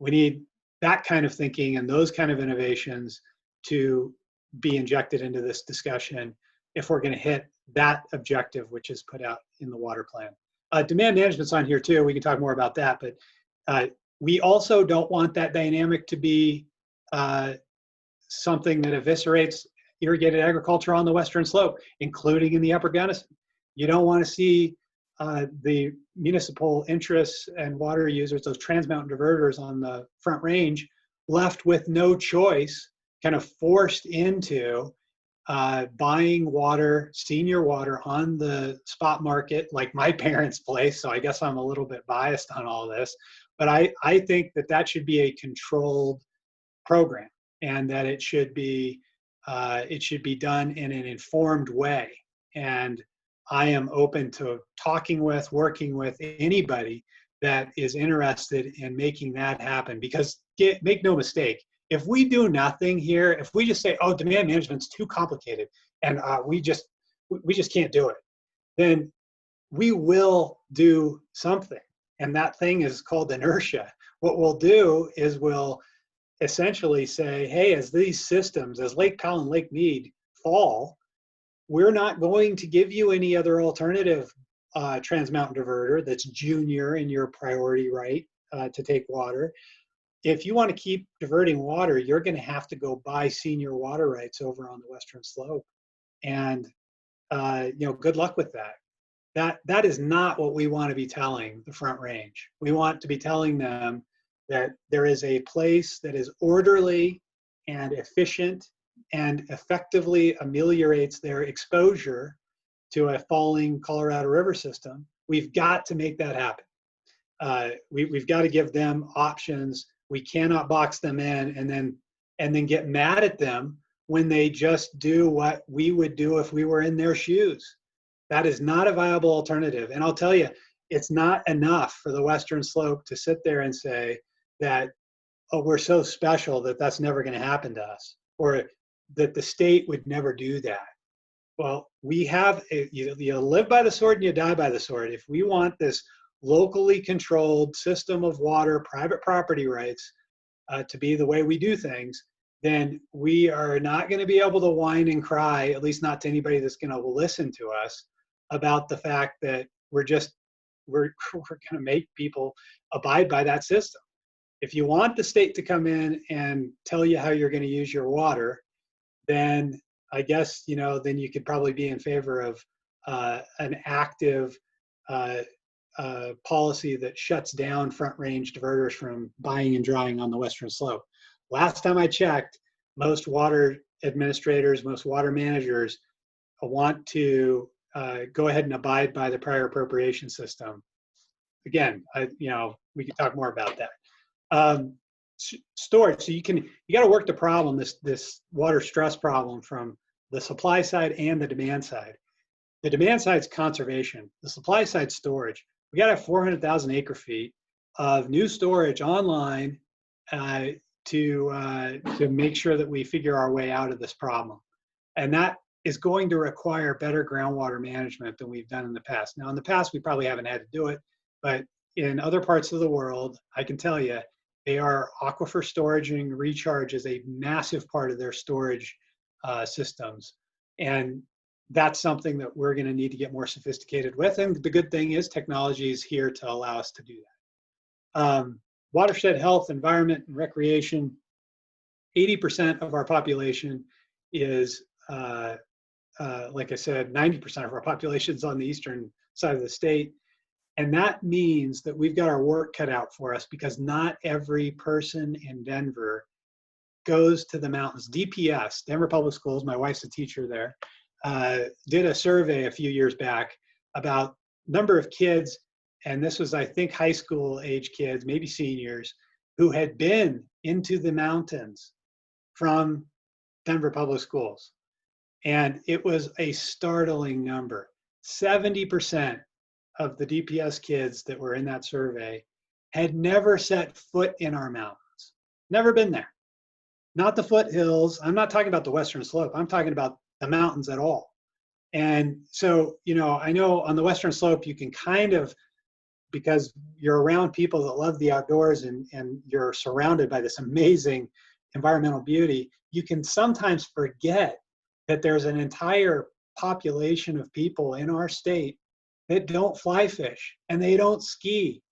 We need that kind of thinking and those kind of innovations to be injected into this discussion if we're going to hit that objective, which is put out in the water plan. Demand management's on here too. We can talk more about that, but we also don't want that dynamic to be something that eviscerates irrigated agriculture on the western slope, including in the upper Gunnison. You don't want to see the municipal interests and water users, those trans-mountain diverters on the Front Range, left with no choice, kind of forced into buying water, senior water on the spot market, like my parents' place. So I guess I'm a little bit biased on all this, but I think that that should be a controlled program, and that it should be done in an informed way. And I am open to talking with, working with anybody that is interested in making that happen. Because make no mistake, if we do nothing here, if we just say, "Oh, demand management's too complicated, and we just can't do it," then we will do something, and that thing is called inertia. What we'll do is we'll essentially say, "Hey, as these systems, as Lake Powell and Lake Mead fall, we're not going to give you any other alternative trans-mountain diverter that's junior in your priority right to take water. If you want to keep diverting water, you're going to have to go buy senior water rights over on the western slope, and good luck with that." That is not what we want to be telling the Front Range. We want to be telling them that there is a place that is orderly and efficient and effectively ameliorates their exposure to a falling Colorado River system. We've got to make that happen. We've got to give them options. We cannot box them in and then get mad at them when they just do what we would do if we were in their shoes. That is not a viable alternative. And I'll tell you, it's not enough for the western slope to sit there and say that, "Oh, we're so special that that's never going to happen to us," or that the state would never do that. Well, we have, you live by the sword and you die by the sword. If we want this locally controlled system of water, private property rights to be the way we do things, then we are not going to be able to whine and cry, at least not to anybody that's going to listen to us, about the fact that we're going to make people abide by that system. If you want the state to come in and tell you how you're going to use your water, then I guess, then you could probably be in favor of an active policy that shuts down Front Range diverters from buying and drying on the western slope. Last time I checked, most water administrators, most water managers want to go ahead and abide by the prior appropriation system. Again, we could talk more about that. Storage. So you got to work the problem, this water stress problem, from the supply side and the demand side. The demand side is conservation. The supply side, storage. We got to have 400,000 acre feet of new storage online to make sure that we figure our way out of this problem. And that is going to require better groundwater management than we've done in the past. Now, in the past, we probably haven't had to do it, but in other parts of the world, I can tell you, they are aquifer storage and recharge is a massive part of their storage systems. And that's something that we're going to need to get more sophisticated with. And the good thing is technology is here to allow us to do that. Watershed health, environment, and recreation. 80% of our population is, like I said, 90% of our population is on the eastern side of the state. And that means that we've got our work cut out for us, because not every person in Denver goes to the mountains. DPS, Denver Public Schools, my wife's a teacher there, did a survey a few years back about number of kids, and this was, I think, high school age kids, maybe seniors, who had been into the mountains from Denver Public Schools. And it was a startling number. 70% of the DPS kids that were in that survey had never set foot in our mountains, never been there. Not the foothills. I'm not talking about the Western Slope. I'm talking about the mountains at all. And so, I know on the Western Slope, you can kind of, because you're around people that love the outdoors and you're surrounded by this amazing environmental beauty, you can sometimes forget that there's an entire population of people in our state that don't fly fish and they don't ski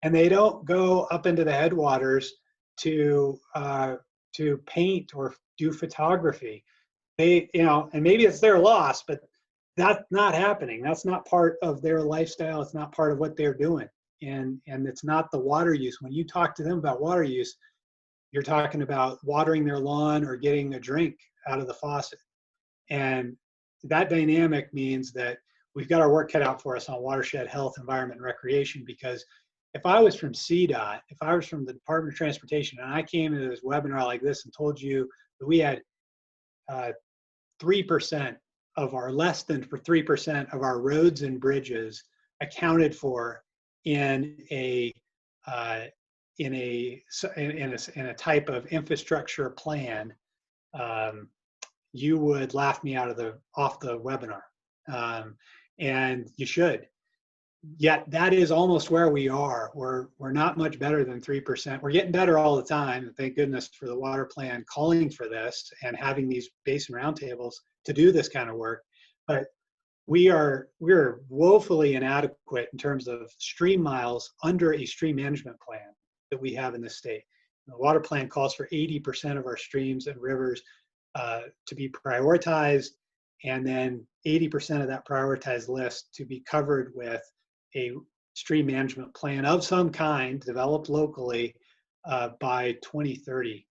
and they don't go up into the headwaters to paint or do photography. They, and maybe it's their loss, but that's not happening. That's not part of their lifestyle. It's not part of what they're doing. And it's not the water use. When you talk to them about water use, you're talking about watering their lawn or getting a drink out of the faucet. And that dynamic means that we've got our work cut out for us on watershed health, environment, and recreation, because if I was from CDOT, if I was from the Department of Transportation, and I came into this webinar like this and told you that we had 3% of our, less than for 3% of our roads and bridges accounted for in a type of infrastructure plan, you would laugh me off the webinar, and you should. Yet that is almost where we are. We're not much better than 3%. We're getting better all the time. Thank goodness for the water plan calling for this and having these basin roundtables to do this kind of work. But we're woefully inadequate in terms of stream miles under a stream management plan that we have in this state. The water plan calls for 80% of our streams and rivers to be prioritized, and then 80% of that prioritized list to be covered with a stream management plan of some kind developed locally by 2030.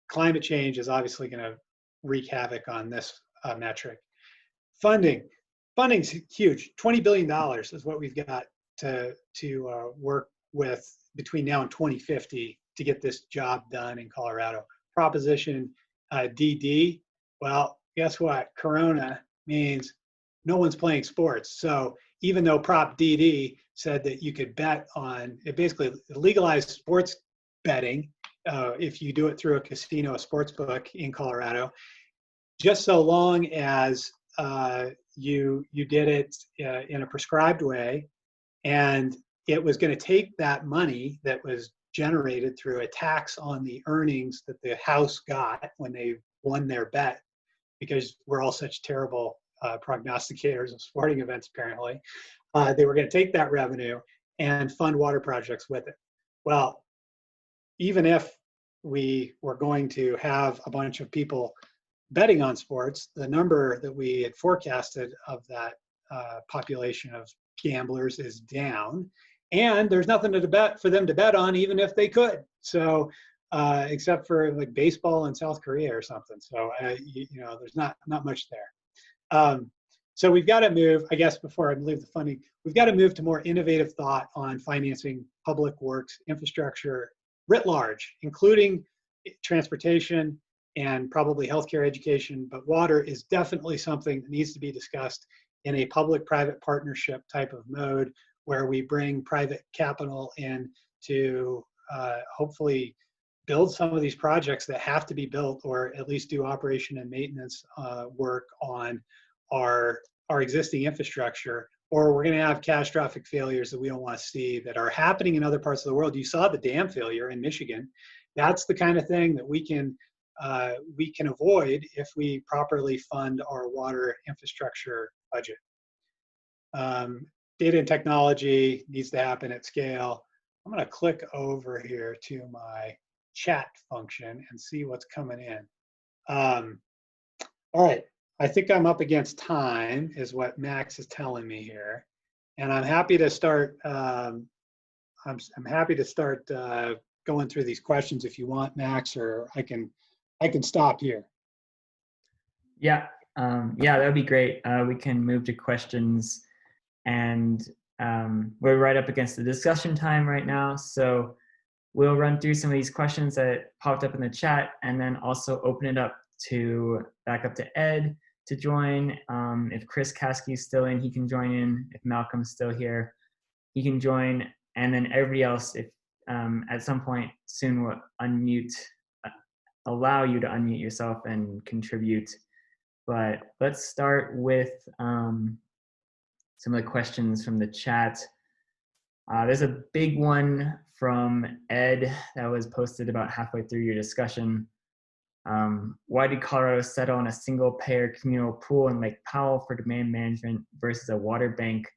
Climate change is obviously going to wreak havoc on this metric. Funding's huge. $20 billion is what we've got to work with between now and 2050 to get this job done in Colorado. Proposition DD, well, guess what? Corona means no one's playing sports. So even though Prop DD said that you could bet on, it basically legalized sports betting if you do it through a casino, a sports book in Colorado, just so long as you did it in a prescribed way, and it was going to take that money that was generated through a tax on the earnings that the house got when they won their bet, because we're all such terrible prognosticators of sporting events apparently. They were going to take that revenue and fund water projects with it. Well, even if we were going to have a bunch of people betting on sports, the number that we had forecasted of that population of gamblers is down, and there's nothing for them to bet on, even if they could. So, except for like baseball in South Korea or something. So, there's not much there. So we've got to move, I guess, before I leave the funding, we've got to move to more innovative thought on financing public works infrastructure writ large, including transportation and probably healthcare education, but water is definitely something that needs to be discussed in a public-private partnership type of mode, where we bring private capital in to hopefully build some of these projects that have to be built, or at least do operation and maintenance work on our existing infrastructure, or we're going to have catastrophic failures that we don't want to see that are happening in other parts of the world. You saw the dam failure in Michigan. That's the kind of thing that we can avoid if we properly fund our water infrastructure budget. Data and technology needs to happen at scale. I'm going to click over here to my chat function and see what's coming in. All right, I think I'm up against time, is what Max is telling me here, and I'm happy to start. I'm happy to start going through these questions if you want, Max, or I can stop here. Yeah, yeah, that would be great. We can move to questions, and we're right up against the discussion time right now. So we'll run through some of these questions that popped up in the chat, and then also open it up back up to Ed to join. If Chris Caskey's still in, he can join in. If Malcolm's still here, he can join. And then everybody else, if at some point soon will unmute, uh, allow you to unmute yourself and contribute. But let's start with some of the questions from the chat. There's a big one from Ed that was posted about halfway through your discussion. Why did Colorado settle on a single payer communal pool in Lake Powell for demand management versus a water bank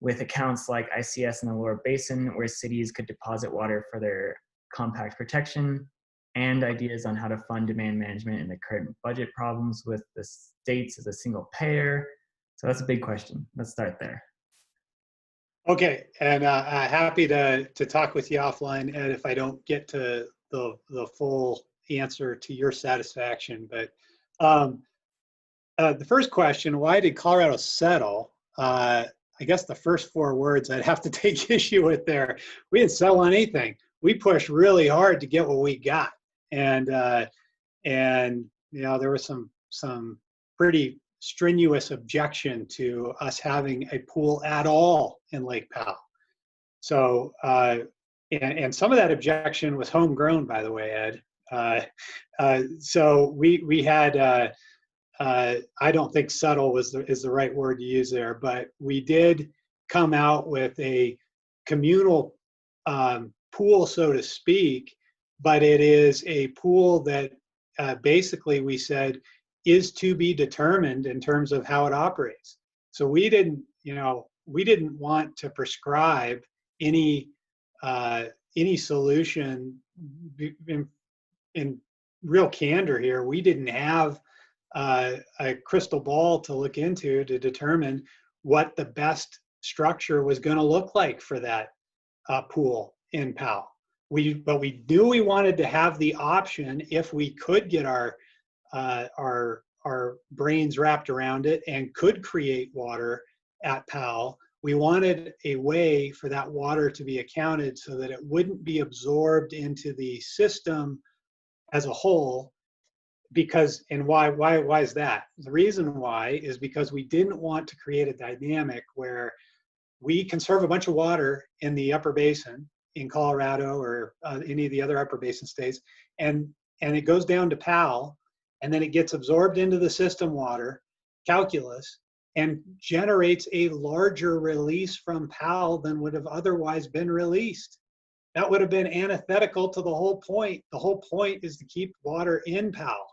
with accounts like ICS in the lower basin where cities could deposit water for their compact protection, and ideas on how to fund demand management in the current budget problems with the states as a single payer? So that's a big question. Let's start there. Okay, and happy to talk with you offline, Ed, if I don't get to the full answer to your satisfaction. But the first question, why did Colorado settle? I guess the first 4 words I'd have to take issue with there. We didn't settle on anything. We pushed really hard to get what we got, and you know, there was some pretty strenuous objection to us having a pool at all in Lake Powell. So, and some of that objection was homegrown, by the way, Ed. So we had, I don't think settle is the right word to use there, but we did come out with a communal pool, so to speak, but it is a pool that basically we said is to be determined in terms of how it operates. So we didn't, you know, we didn't want to prescribe any solution. In real candor here, we didn't have a crystal ball to look into to determine what the best structure was going to look like for that pool in Powell. But we knew we wanted to have the option, if we could get our brains wrapped around it and could create water at Powell, we wanted a way for that water to be accounted so that it wouldn't be absorbed into the system as a whole. Because, and why is that? The reason why is because we didn't want to create a dynamic where we conserve a bunch of water in the upper basin in Colorado or any of the other upper basin states, and it goes down to Powell, and then it gets absorbed into the system water calculus and generates a larger release from Powell than would have otherwise been released. That would have been antithetical to the whole point. The whole point is to keep water in Powell.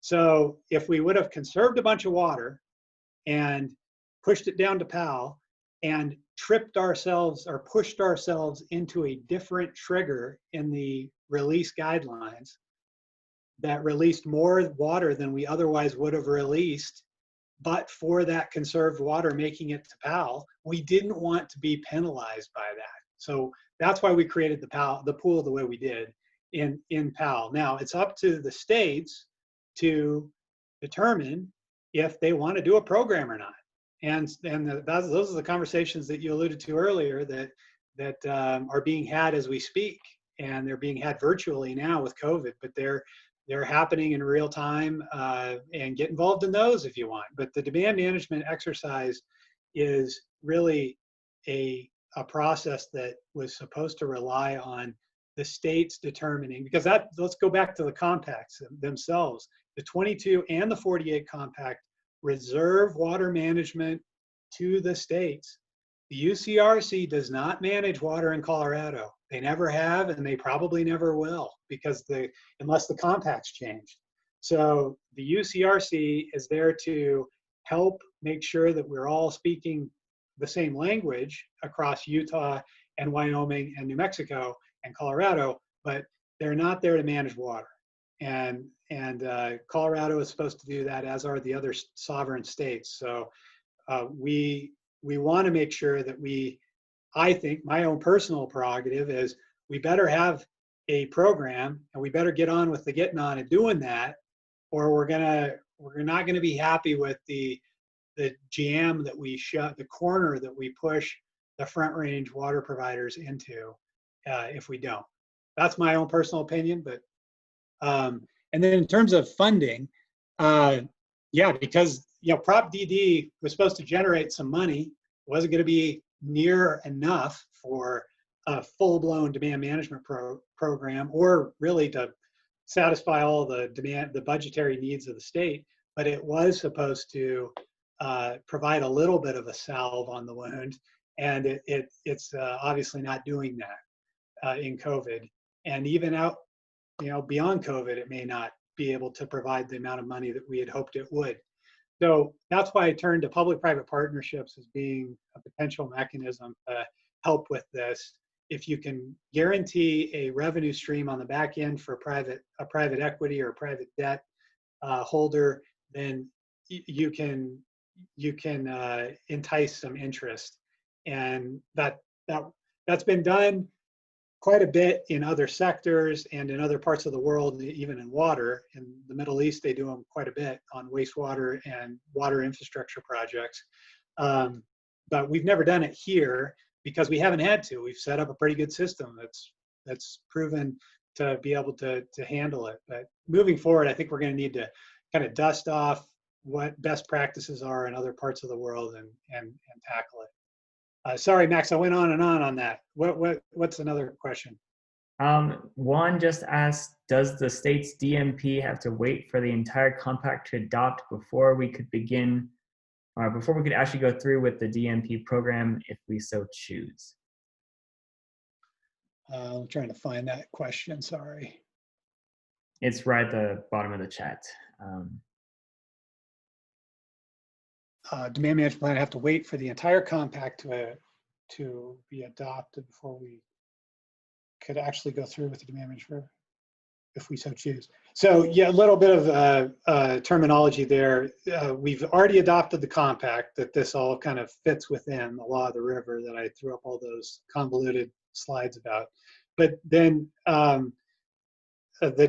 So if we would have conserved a bunch of water and pushed it down to Powell and tripped ourselves or pushed ourselves into a different trigger in the release guidelines that released more water than we otherwise would have released, but for that conserved water making it to Powell, we didn't want to be penalized by that. So that's why we created the pool the way we did in Powell. Now it's up to the states to determine if they want to do a program or not. And those are the conversations that you alluded to earlier that are being had as we speak, and they're being had virtually now with COVID, but they're happening in real time, and get involved in those if you want. But the demand management exercise is really a process that was supposed to rely on the states determining, because let's go back to the compacts themselves. The 22 and the 48 compact reserve water management to the states. The UCRC does not manage water in Colorado. They never have, and they probably never will, because unless the compacts change. So the UCRC is there to help make sure that we're all speaking the same language across Utah and Wyoming and New Mexico and Colorado, but they're not there to manage water. And Colorado is supposed to do that, as are the other sovereign states. So we want to make sure that I think my own personal prerogative is we better have a program, and we better get on with the getting on and doing that, or we're not gonna be happy with the jam that we shut, the corner that we push the front range water providers into if we don't. That's my own personal opinion. But and then in terms of funding, Yeah, because Prop DD was supposed to generate some money. It wasn't going to be near enough for a full-blown demand management program, or really to satisfy all the budgetary needs of the state. But it was supposed to provide a little bit of a salve on the wound, and it's obviously not doing that in COVID, and even out beyond COVID, it may not be able to provide the amount of money that we had hoped it would. So that's why I turned to public-private partnerships as being a potential mechanism to help with this. If you can guarantee a revenue stream on the back end for a private equity or private debt holder, then you can entice some interest, and that's been done quite a bit in other sectors and in other parts of the world, even in water. In the Middle East, they do them quite a bit on wastewater and water infrastructure projects. But we've never done it here because we haven't had to. We've set up a pretty good system that's proven to be able to handle it. But moving forward, I think we're going to need to kind of dust off what best practices are in other parts of the world and tackle it. Sorry, Max, I went on that. What's another question? Juan just asked, does the state's DMP have to wait for the entire compact to adopt before we could begin, or before we could actually go through with the DMP program if we so choose? I'm trying to find that question, sorry. It's right at the bottom of the chat. Demand management plan have to wait for the entire compact to be adopted before we could actually go through with the demand management if we so choose. So yeah, a little bit of terminology there. We've already adopted the compact that this all kind of fits within the law of the river that I threw up all those convoluted slides about. But then the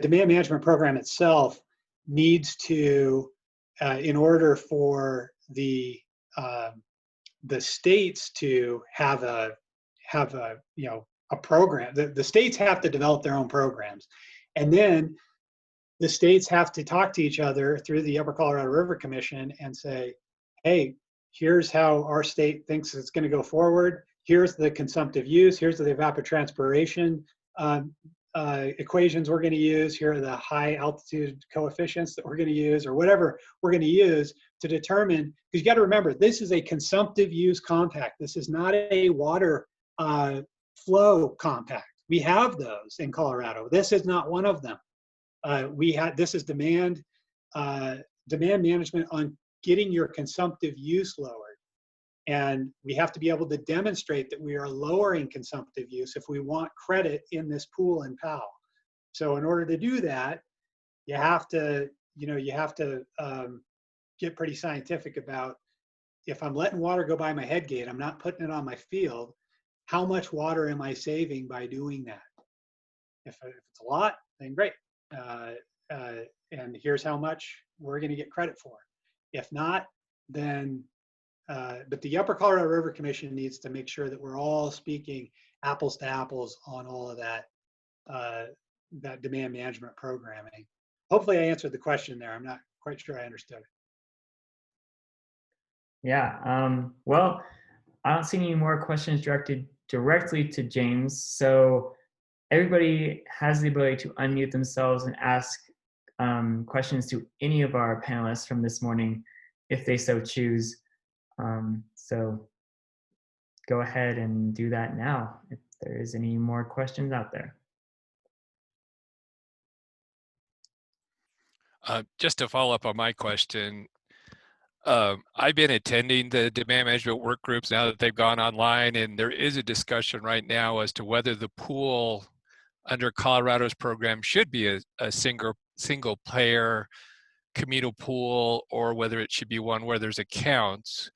demand management program itself needs to, in order for the states to have a program. The states have to develop their own programs, and then the states have to talk to each other through the Upper Colorado River Commission and say, hey, here's how our state thinks it's going to go forward. Here's the consumptive use. Here's the evapotranspiration equations we're going to use. Here are the high altitude coefficients that we're going to use, or whatever we're going to use to determine, because you got to remember, this is a consumptive use compact. This is not a water flow compact. We have those in Colorado. This is not one of them. This is demand management on getting your consumptive use lowered. And we have to be able to demonstrate that we are lowering consumptive use if we want credit in this pool and POW. So in order to do that, you have to get pretty scientific about, if I'm letting water go by my head gate, I'm not putting it on my field, how much water am I saving by doing that? If it's a lot, then great. And here's how much we're going to get credit for. If not, then but the Upper Colorado River Commission needs to make sure that we're all speaking apples to apples on all of that that demand management programming. Hopefully I answered the question there. I'm not quite sure I understood it. Yeah, well, I don't see any more questions directed directly to James. So everybody has the ability to unmute themselves and ask questions to any of our panelists from this morning if they so choose. So go ahead and do that now if there is any more questions out there. Just to follow up on my question, I've been attending the demand management work groups now that they've gone online, and there is a discussion right now as to whether the pool under Colorado's program should be a single player communal pool, or whether it should be one where there's accounts.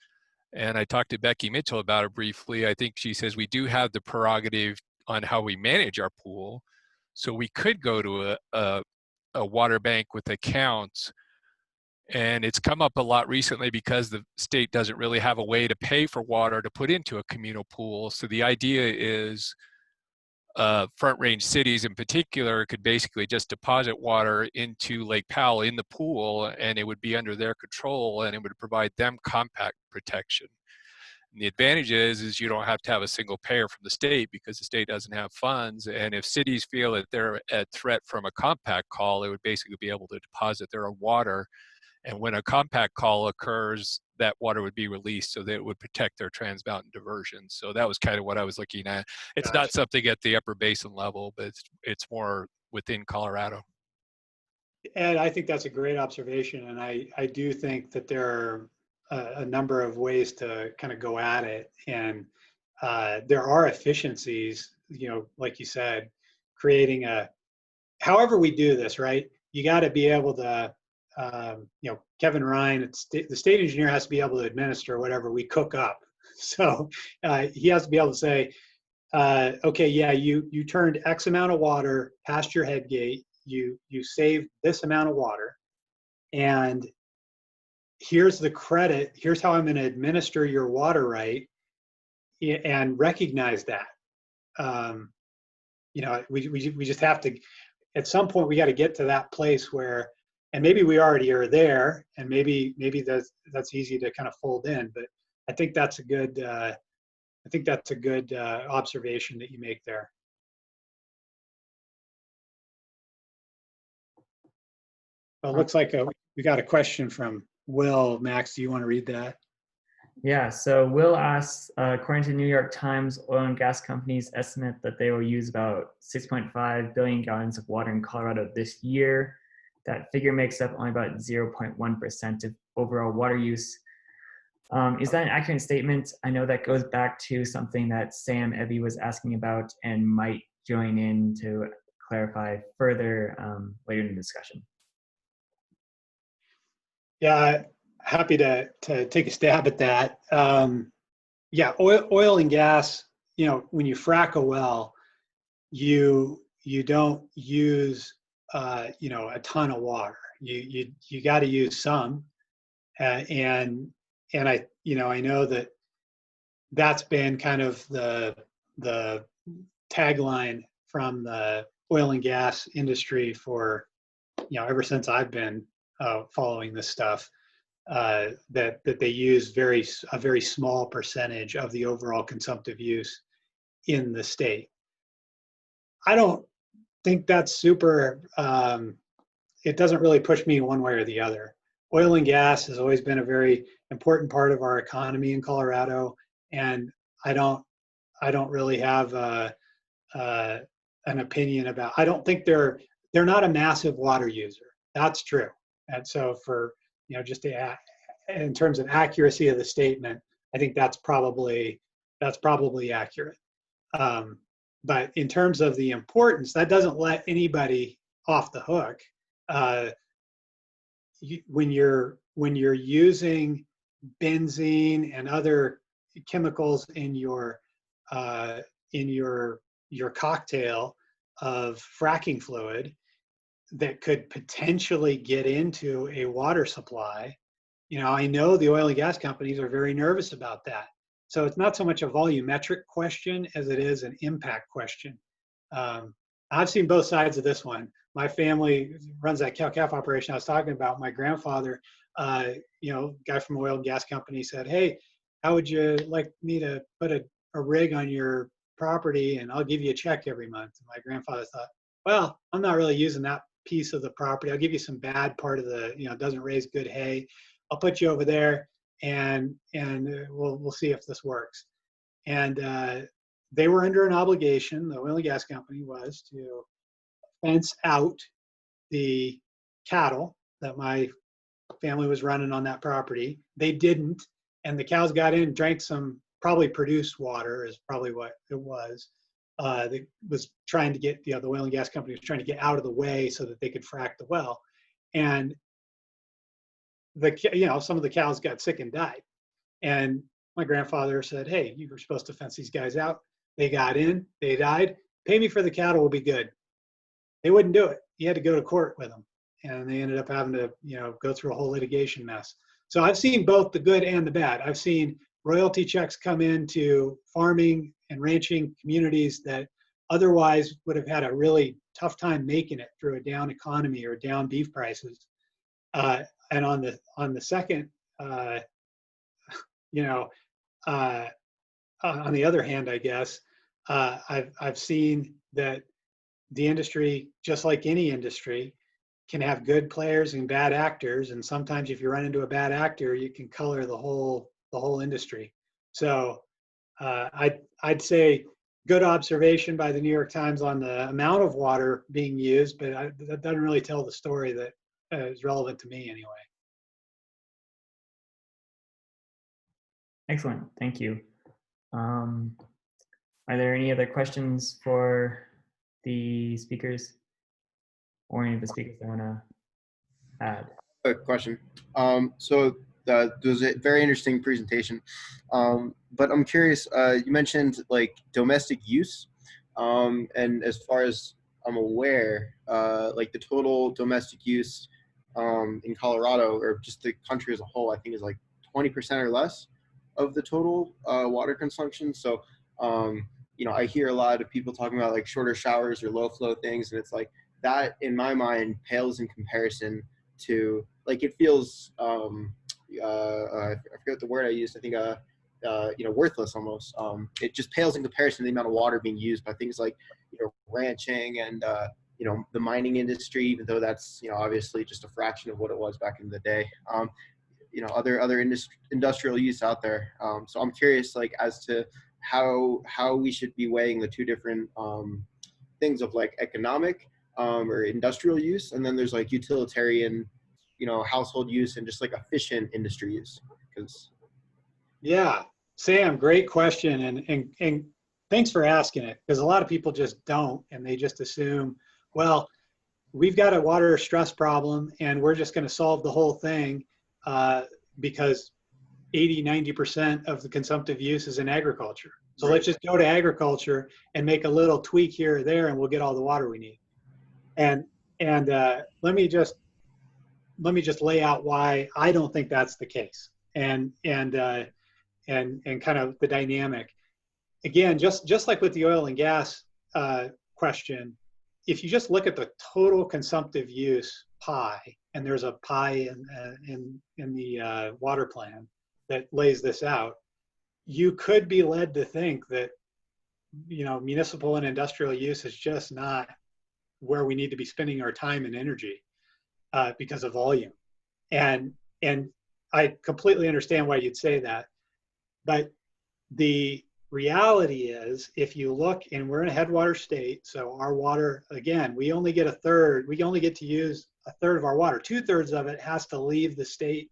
And I talked to Becky Mitchell about it briefly. I think she says we do have the prerogative on how we manage our pool. So we could go to a water bank with accounts. And it's come up a lot recently because the state doesn't really have a way to pay for water to put into a communal pool. So the idea is Front Range cities in particular could basically just deposit water into Lake Powell in the pool, and it would be under their control, and it would provide them compact protection. And the advantage is you don't have to have a single payer from the state because the state doesn't have funds. And if cities feel that they're at threat from a compact call, it would basically be able to deposit their own water. And when a compact call occurs, that water would be released so that it would protect their trans mountain diversion. So that was kind of what I was looking at. It's not Gotcha. something at the upper basin level, but it's more within Colorado. And I think that's a great observation. And I do think that there are a number of ways to kind of go at it. And there are efficiencies, like you said, creating however we do this, right? You got to be able to, Kevin Ryan, the state engineer has to be able to administer whatever we cook up. So he has to be able to say, okay, yeah, you turned X amount of water past your head gate. You saved this amount of water, and here's the credit. Here's how I'm going to administer your water right, and recognize that. We just have to. At some point, we got to get to that place where, and maybe we already are there, and maybe that's easy to kind of fold in. But I think that's a good. I think that's a good observation that you make there. Well, it looks like we got a question from Will. Max, do you want to read that? Yeah, so Will asks, according to New York Times, oil and gas companies estimate that they will use about 6.5 billion gallons of water in Colorado this year. That figure makes up only about 0.1% of overall water use. Is that an accurate statement? I know that goes back to something that Sam Ebby was asking about and might join in to clarify further later in the discussion. Yeah, happy to take a stab at that. Yeah, oil and gas, when you frack a well, you don't use a ton of water. You got to use some, and I know that's been kind of the tagline from the oil and gas industry for ever since I've been following this stuff. That they use a very small percentage of the overall consumptive use in the state. I don't think that's super. It doesn't really push me one way or the other. Oil and gas has always been a very important part of our economy in Colorado, and I don't really have an opinion about. I don't think they're not a massive water user. That's true, and so for just to in terms of accuracy of the statement, I think that's probably accurate. But in terms of the importance, that doesn't let anybody off the hook. When you're using benzene and other chemicals in your cocktail of fracking fluid that could potentially get into a water supply, I know the oil and gas companies are very nervous about that. So it's not so much a volumetric question as it is an impact question. I've seen both sides of this one. My family runs that cow-calf operation I was talking about. My grandfather, guy from an oil and gas company said, "Hey, how would you like me to put a rig on your property and I'll give you a check every month?" And my grandfather thought, "Well, I'm not really using that piece of the property. I'll give you some bad part of the, doesn't raise good hay. I'll put you over there and we'll see if this works." And they were under an obligation, the oil and gas company was, to fence out the cattle that my family was running on that property. They didn't, and the cows got in, drank some probably produced water is probably what it was. That was trying to get, the oil and gas company was trying to get out of the way so that they could frack the well. And some of the cows got sick and died. And my grandfather said, "Hey, you were supposed to fence these guys out. They got in, they died. Pay me for the cattle, will be good." They wouldn't do it. He had to go to court with them. And they ended up having to, go through a whole litigation mess. So I've seen both the good and the bad. I've seen royalty checks come into farming and ranching communities that otherwise would have had a really tough time making it through a down economy or down beef prices. And on the second, you know, uh, on the other hand, I guess I've seen that the industry, just like any industry, can have good players and bad actors, and sometimes if you run into a bad actor, you can color the whole industry. So I'd say good observation by the New York Times on the amount of water being used, but that doesn't really tell the story that is relevant to me anyway. Excellent. Thank you. Um, are there any other questions for the speakers or any of the speakers that want to add? A question. So there was a very interesting presentation, but I'm curious. You mentioned like domestic use, and as far as I'm aware, like the total domestic use in Colorado or just the country as a whole, I think is like 20% or less of the total water consumption. So, you know, I hear a lot of people talking about like shorter showers or low flow things, and it's like that in my mind pales in comparison to, like, it feels I forget the word I used. I think you know, worthless almost. It just pales in comparison to the amount of water being used by things like, you know, ranching and you know, the mining industry, even though that's, you know, obviously just a fraction of what it was back in the day. You know, other industrial use out there. So I'm curious, like, as to how we should be weighing the two different things of like economic or industrial use, and then there's like utilitarian, you know, household use and just like efficient industry use. Because Yeah, Sam, great question, and thanks for asking it, because a lot of people just don't, and they just assume, well, we've got a water stress problem and we're just going to solve the whole thing because 80–90% of the consumptive use is in agriculture. So right. let's just go to agriculture and make a little tweak here or there, and we'll get all the water we need. And let me just lay out why I don't think that's the case, and kind of the dynamic. Again, just like with the oil and gas question, if you just look at the total consumptive use pie, and there's a pie in the water plan that lays this out, you could be led to think that, you know, municipal and industrial use is just not where we need to be spending our time and energy because of volume. And I completely understand why you'd say that, but the reality is, if you look, and we're in a headwater state, so our water, again, we only get to use a third of our water. 2/3 of it has to leave the state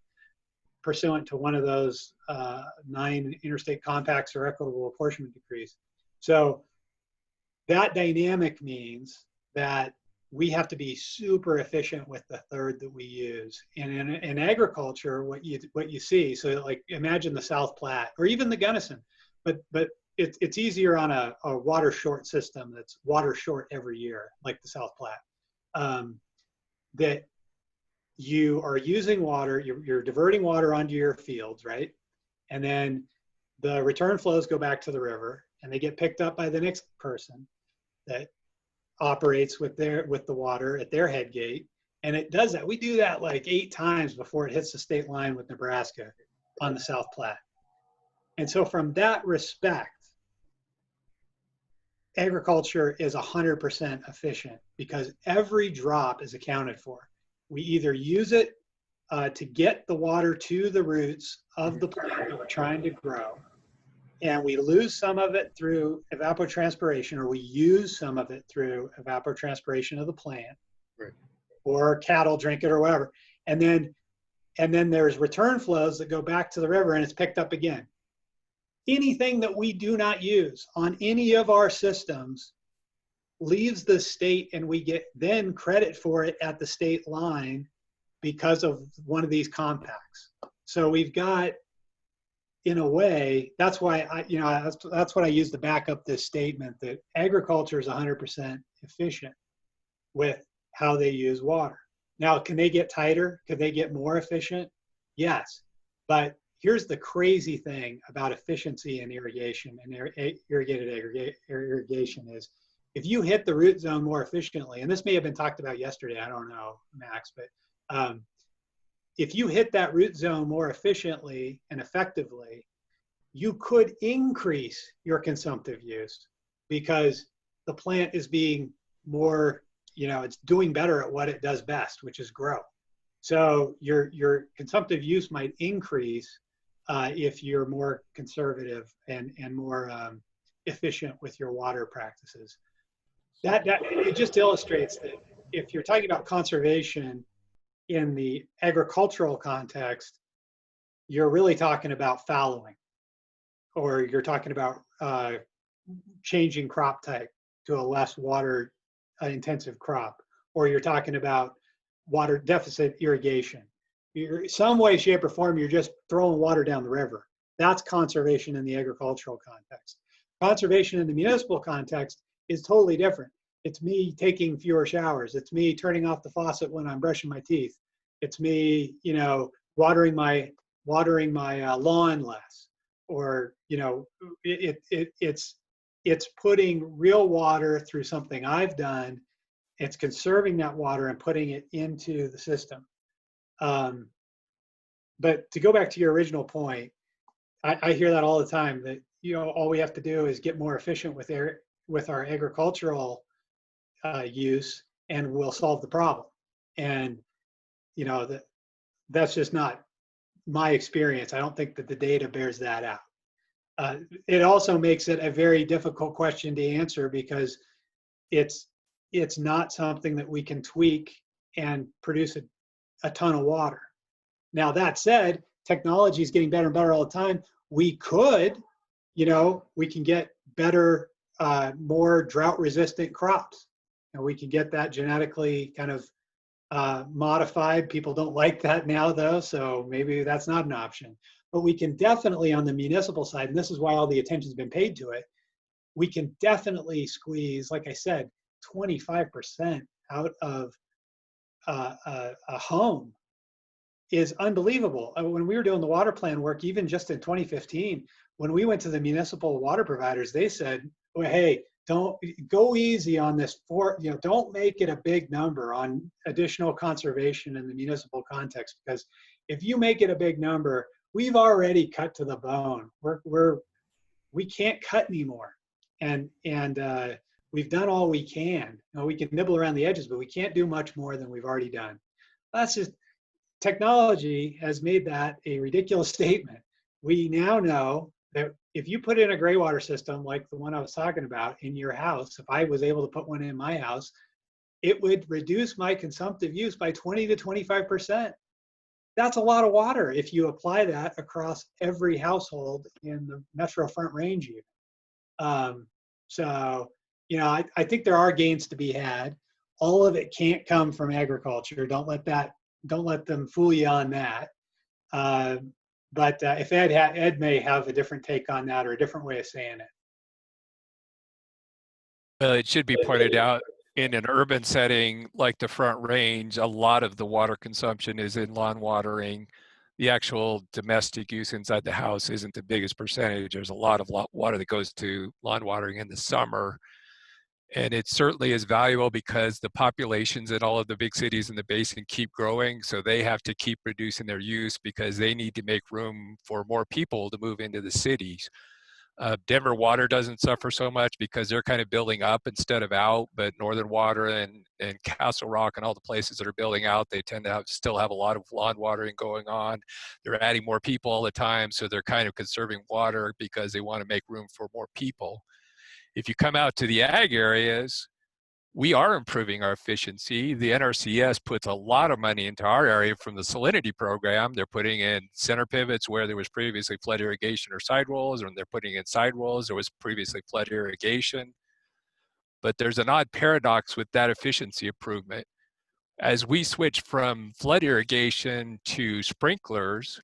pursuant to one of those 9 interstate compacts or equitable apportionment decrees. So that dynamic means that we have to be super efficient with the third that we use. And in agriculture, what you see, so like imagine the South Platte or even the Gunnison, but it's easier on a water short system that's water short every year, like the South Platte, that you are using water, you're diverting water onto your fields, right? And then the return flows go back to the river, and they get picked up by the next person that operates with the water at their head gate. And it does that. We do that like 8 times before it hits the state line with Nebraska on the South Platte. And so from that respect, agriculture is 100% efficient because every drop is accounted for. We either use it to get the water to the roots of the plant that we're trying to grow, and we lose some of it through evapotranspiration, or we use some of it through evapotranspiration of the plant, Right. or cattle drink it or whatever. And then there's return flows that go back to the river, and it's picked up again. Anything that we do not use on any of our systems leaves the state, and we get then credit for it at the state line because of one of these compacts. So we've got, in a way, that's why that's what I use to back up this statement that agriculture is 100% efficient with how they use water. Now, can they get tighter? Could they get more efficient? Yes. But here's the crazy thing about efficiency in irrigation and irrigated irrigation is if you hit the root zone more efficiently, and this may have been talked about yesterday, I don't know, Max, but if you hit that root zone more efficiently and effectively, you could increase your consumptive use because the plant is being more, it's doing better at what it does best, which is grow. So your consumptive use might increase if you're more conservative and more efficient with your water practices. That it just illustrates that if you're talking about conservation in the agricultural context, you're really talking about fallowing, or you're talking about changing crop type to a less water intensive crop, or you're talking about water deficit irrigation. Some way, shape, or form, you're just throwing water down the river. That's conservation in the agricultural context. Conservation in the municipal context is totally different. It's me taking fewer showers. It's me turning off the faucet when I'm brushing my teeth. It's me, watering my lawn less, or it's putting real water through something I've done. It's conserving that water and putting it into the system. But to go back to your original point, I hear that all the time, that all we have to do is get more efficient with our agricultural use, and we'll solve the problem. And that's just not my experience. I don't think that the data bears that out. It also makes it a very difficult question to answer because it's not something that we can tweak and produce a ton of water. Now, that said, technology is getting better and better all the time. We could, we can get better, more drought-resistant crops. And we can get that genetically kind of modified. People don't like that now, though, so maybe that's not an option. But we can definitely, on the municipal side, and this is why all the attention's been paid to it, we can definitely squeeze, like I said, 25% out of a home is unbelievable. When we were doing the water plan work, even just in 2015, when we went to the municipal water providers, they said, well, hey, don't go easy on this. Don't make it a big number on additional conservation in the municipal context, because if you make it a big number, we've already cut to the bone. We can't cut anymore, and we've done all we can. We can nibble around the edges, but we can't do much more than we've already done. That's just, technology has made that a ridiculous statement. We now know that if you put in a gray water system like the one I was talking about in your house, if I was able to put one in my house, it would reduce my consumptive use by 20 to 25%. That's a lot of water if you apply that across every household in the Metro Front Range even. I think there are gains to be had. All of it can't come from agriculture. Don't let them fool you on that. But if Ed may have a different take on that, or a different way of saying it. Well, it should be pointed out, in an urban setting like the Front Range, a lot of the water consumption is in lawn watering. The actual domestic use inside the house isn't the biggest percentage. There's a lot of water that goes to lawn watering in the summer. And it certainly is valuable because the populations in all of the big cities in the basin keep growing. So they have to keep reducing their use because they need to make room for more people to move into the cities. Denver Water doesn't suffer so much because they're kind of building up instead of out, but Northern Water and Castle Rock and all the places that are building out, they tend to still have a lot of lawn watering going on. They're adding more people all the time, so they're kind of conserving water because they want to make room for more people. If you come out to the ag areas, we are improving our efficiency. The NRCS puts a lot of money into our area from the salinity program. They're putting in center pivots where there was previously flood irrigation or sidewalls, or they're putting in sidewalls. There was previously flood irrigation. But there's an odd paradox with that efficiency improvement. As we switch from flood irrigation to sprinklers,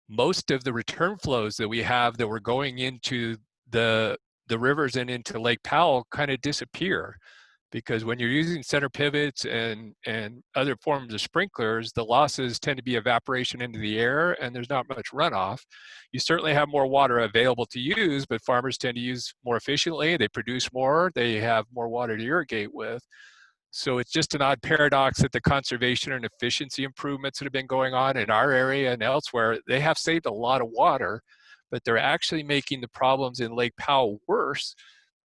most of the return flows that we have that were going into the rivers and into Lake Powell kind of disappear. because when you're using center pivots and other forms of sprinklers, the losses tend to be evaporation into the air and there's not much runoff. You certainly have more water available to use, but farmers tend to use more efficiently. They produce more, they have more water to irrigate with. So it's just an odd paradox that the conservation and efficiency improvements that have been going on in our area and elsewhere, they have saved a lot of water, but they're actually making the problems in Lake Powell worse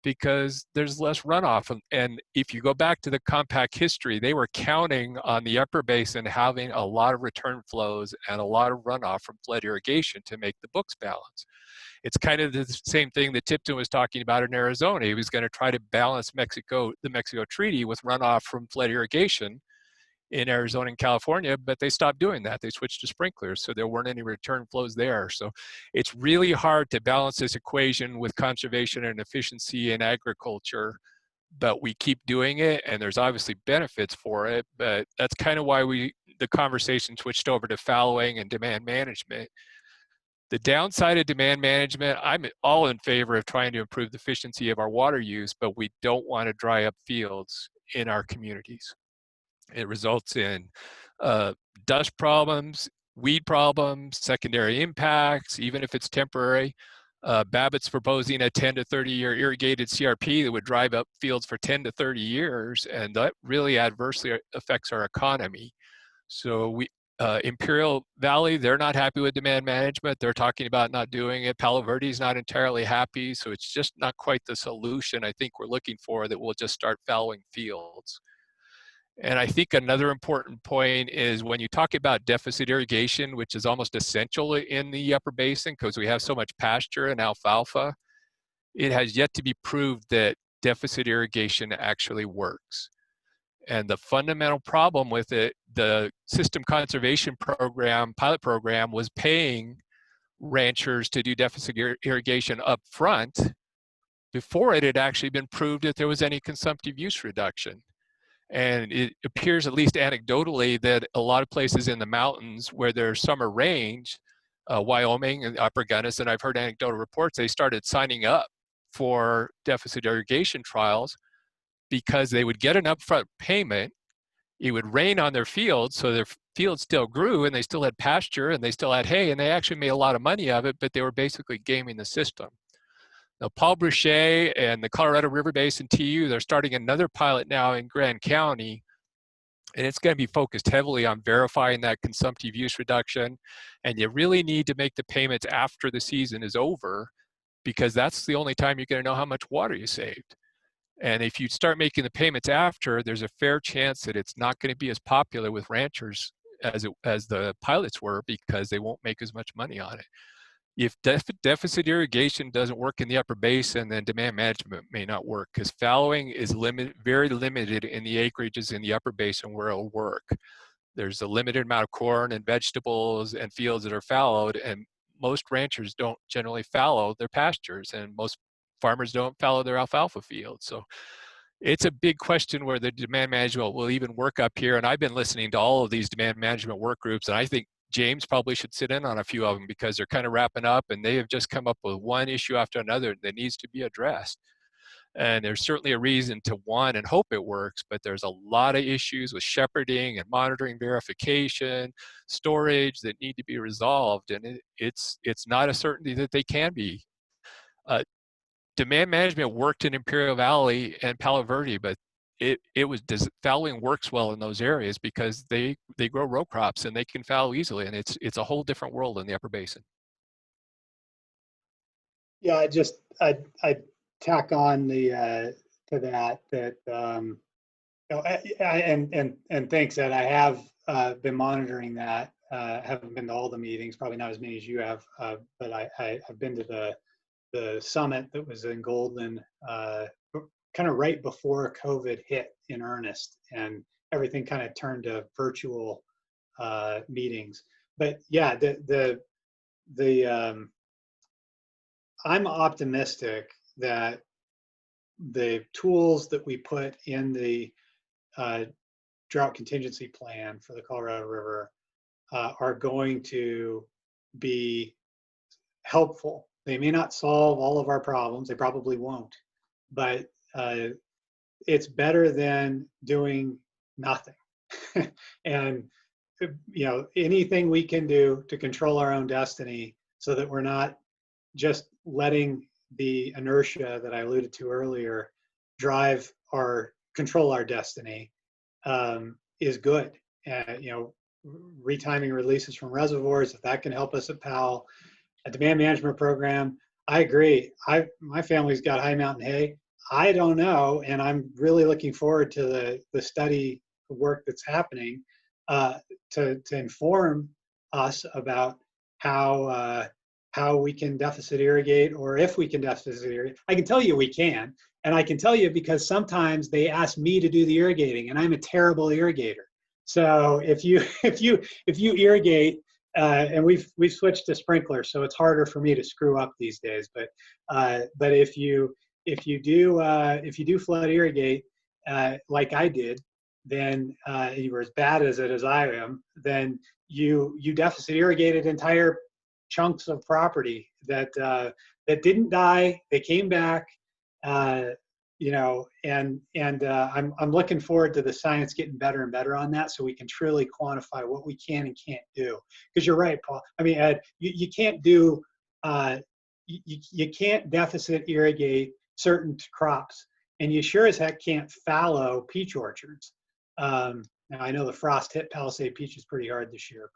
because there's less runoff. And if you go back to the compact history, they were counting on the upper basin having a lot of return flows and a lot of runoff from flood irrigation to make the books balance. It's kind of the same thing that Tipton was talking about in Arizona. He was going to try to balance the Mexico Treaty with runoff from flood irrigation in Arizona and California, but they stopped doing that. They switched to sprinklers, so there weren't any return flows there. So it's really hard to balance this equation with conservation and efficiency in agriculture, but we keep doing it, and there's obviously benefits for it, but that's kind of why the conversation switched over to fallowing and demand management. The downside of demand management, I'm all in favor of trying to improve the efficiency of our water use, but we don't want to dry up fields in our communities. It results in dust problems, weed problems, secondary impacts, even if it's temporary. Babbitt's proposing a 10 to 30 year irrigated CRP that would drive up fields for 10 to 30 years, and that really adversely affects our economy. So Imperial Valley, they're not happy with demand management. They're talking about not doing it. Palo Verde's not entirely happy, so it's just not quite the solution I think we're looking for, that we'll just start fallowing fields. And I think another important point is when you talk about deficit irrigation, which is almost essential in the upper basin because we have so much pasture and alfalfa, it has yet to be proved that deficit irrigation actually works. And the fundamental problem with it, the system conservation program, pilot program, was paying ranchers to do deficit irrigation up front before it had actually been proved that there was any consumptive use reduction. And it appears, at least anecdotally, that a lot of places in the mountains where there's summer range, Wyoming and Upper Gunnis, and I've heard anecdotal reports, they started signing up for deficit irrigation trials because they would get an upfront payment. It would rain on their fields, so their fields still grew and they still had pasture and they still had hay, and they actually made a lot of money of it, but they were basically gaming the system. Now, Paul Bruchet and the Colorado River Basin TU, they're starting another pilot now in Grand County, and it's going to be focused heavily on verifying that consumptive use reduction. And you really need to make the payments after the season is over, because that's the only time you're going to know how much water you saved. And if you start making the payments after, there's a fair chance that it's not going to be as popular with ranchers as the pilots were, because they won't make as much money on it. If deficit irrigation doesn't work in the upper basin, then demand management may not work, because fallowing is very limited in the acreages in the upper basin where it'll work. There's a limited amount of corn and vegetables and fields that are fallowed, and most ranchers don't generally fallow their pastures, and most farmers don't fallow their alfalfa fields. So it's a big question where the demand management will even work up here. And I've been listening to all of these demand management work groups, and I think James probably should sit in on a few of them, because they're kind of wrapping up and they have just come up with one issue after another that needs to be addressed. And there's certainly a reason to want and hope it works, but there's a lot of issues with shepherding and monitoring verification, storage that need to be resolved. And it's not a certainty that they can be. Demand management worked in Imperial Valley and Palo Verde, but fallowing works well in those areas because they grow row crops and they can fallow easily, and it's a whole different world in the upper basin. Yeah, I tack on the to that you know, and thanks, Ed. I have been monitoring that. Haven't been to all the meetings, probably not as many as you have, but I've been to the summit that was in Golden, kind of right before COVID hit in earnest, and everything kind of turned to virtual meetings. But yeah, I'm optimistic that the tools that we put in the drought contingency plan for the Colorado River are going to be helpful. They may not solve all of our problems, they probably won't, but it's better than doing nothing. And anything we can do to control our own destiny so that we're not just letting the inertia that I alluded to earlier control our destiny, is good. Retiming releases from reservoirs, if that can help us at Powell, a demand management program. I agree. My family's got high mountain hay. I don't know, and I'm really looking forward to the study work that's happening, to inform us about how we can deficit irrigate, or if we can deficit irrigate. I can tell you we can, and I can tell you because sometimes they ask me to do the irrigating, and I'm a terrible irrigator. So if you irrigate, and we've switched to sprinklers, so it's harder for me to screw up these days. But if you do flood irrigate, like I did, then you were as bad as it as I am, then you deficit irrigated entire chunks of property that didn't die. They came back, and I'm looking forward to the science getting better and better on that, so we can truly quantify what we can and can't do. Because you're right, Paul. I mean, Ed, you can't do you can't deficit irrigate certain crops, and you sure as heck can't fallow peach orchards. Now I know the frost hit Palisade peaches pretty hard this year,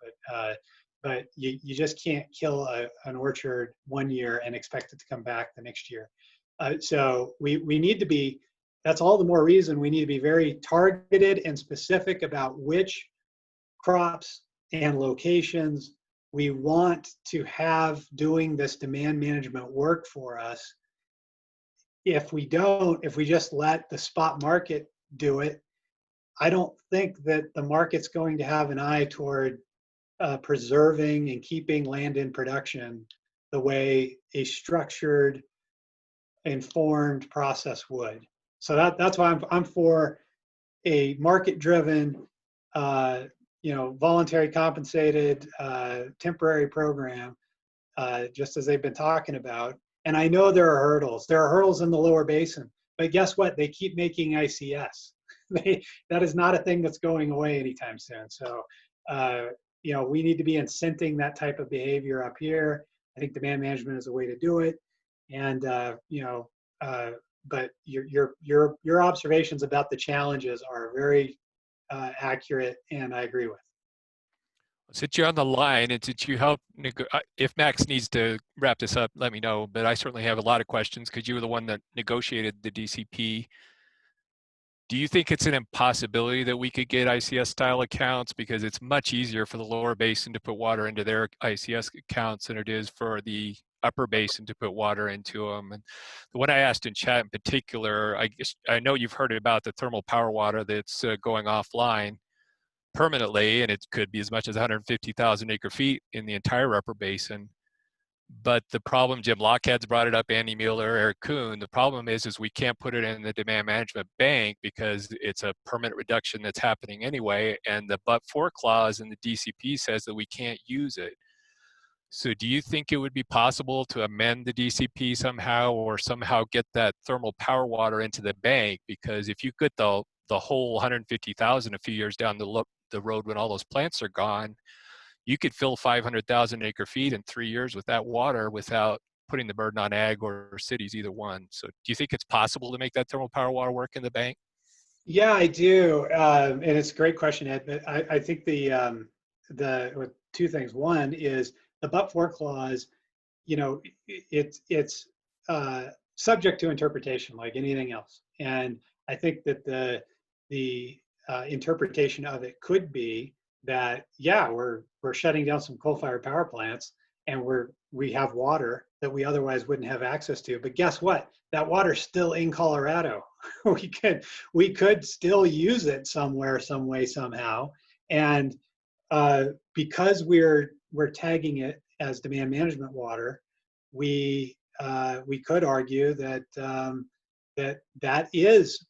but you just can't kill an orchard one year and expect it to come back the next year. So we need to be, that's all the more reason we need to be very targeted and specific about which crops and locations we want to have doing this demand management work for us. If we just let the spot market do it, I don't think that the market's going to have an eye toward preserving and keeping land in production the way a structured, informed process would. So that's why I'm for a market-driven, voluntary compensated, temporary program, just as they've been talking about. And I know there are hurdles. There are hurdles in the lower basin, but guess what? They keep making ICS. That is not a thing that's going away anytime soon. So, we need to be incenting that type of behavior up here. I think demand management is a way to do it. And, but your observations about the challenges are very accurate, and I agree with. Since you're on the line, and since you help, if Max needs to wrap this up, let me know. But I certainly have a lot of questions because you were the one that negotiated the DCP. Do you think it's an impossibility that we could get ICS style accounts, because it's much easier for the lower basin to put water into their ICS accounts than it is for the upper basin to put water into them? And the one I asked in chat in particular, I know you've heard about the thermal power water that's going offline permanently, and it could be as much as 150,000 acre feet in the entire upper basin. But the problem, Jim Lockhead's brought it up, Andy Mueller, Eric Kuhn, the problem is we can't put it in the demand management bank because it's a permanent reduction that's happening anyway, and the but-for clause in the DCP says that we can't use it. So do you think it would be possible to amend the DCP somehow, or somehow get that thermal power water into the bank? Because if you get the whole 150,000 a few years down the road when all those plants are gone, you could fill 500,000 acre feet in 3 years with that water without putting the burden on ag or cities, either one. So do you think it's possible to make that thermal power water work in the bank? Yeah, I do. And it's a great question, Ed. But I think with two things. One is the but-for clause, it's subject to interpretation like anything else. And I think that the interpretation of it could be that, yeah, we're shutting down some coal-fired power plants, and we have water that we otherwise wouldn't have access to. But guess what? That water's still in Colorado. we could still use it somewhere, some way, somehow. And because we're tagging it as demand management water, we could argue that that is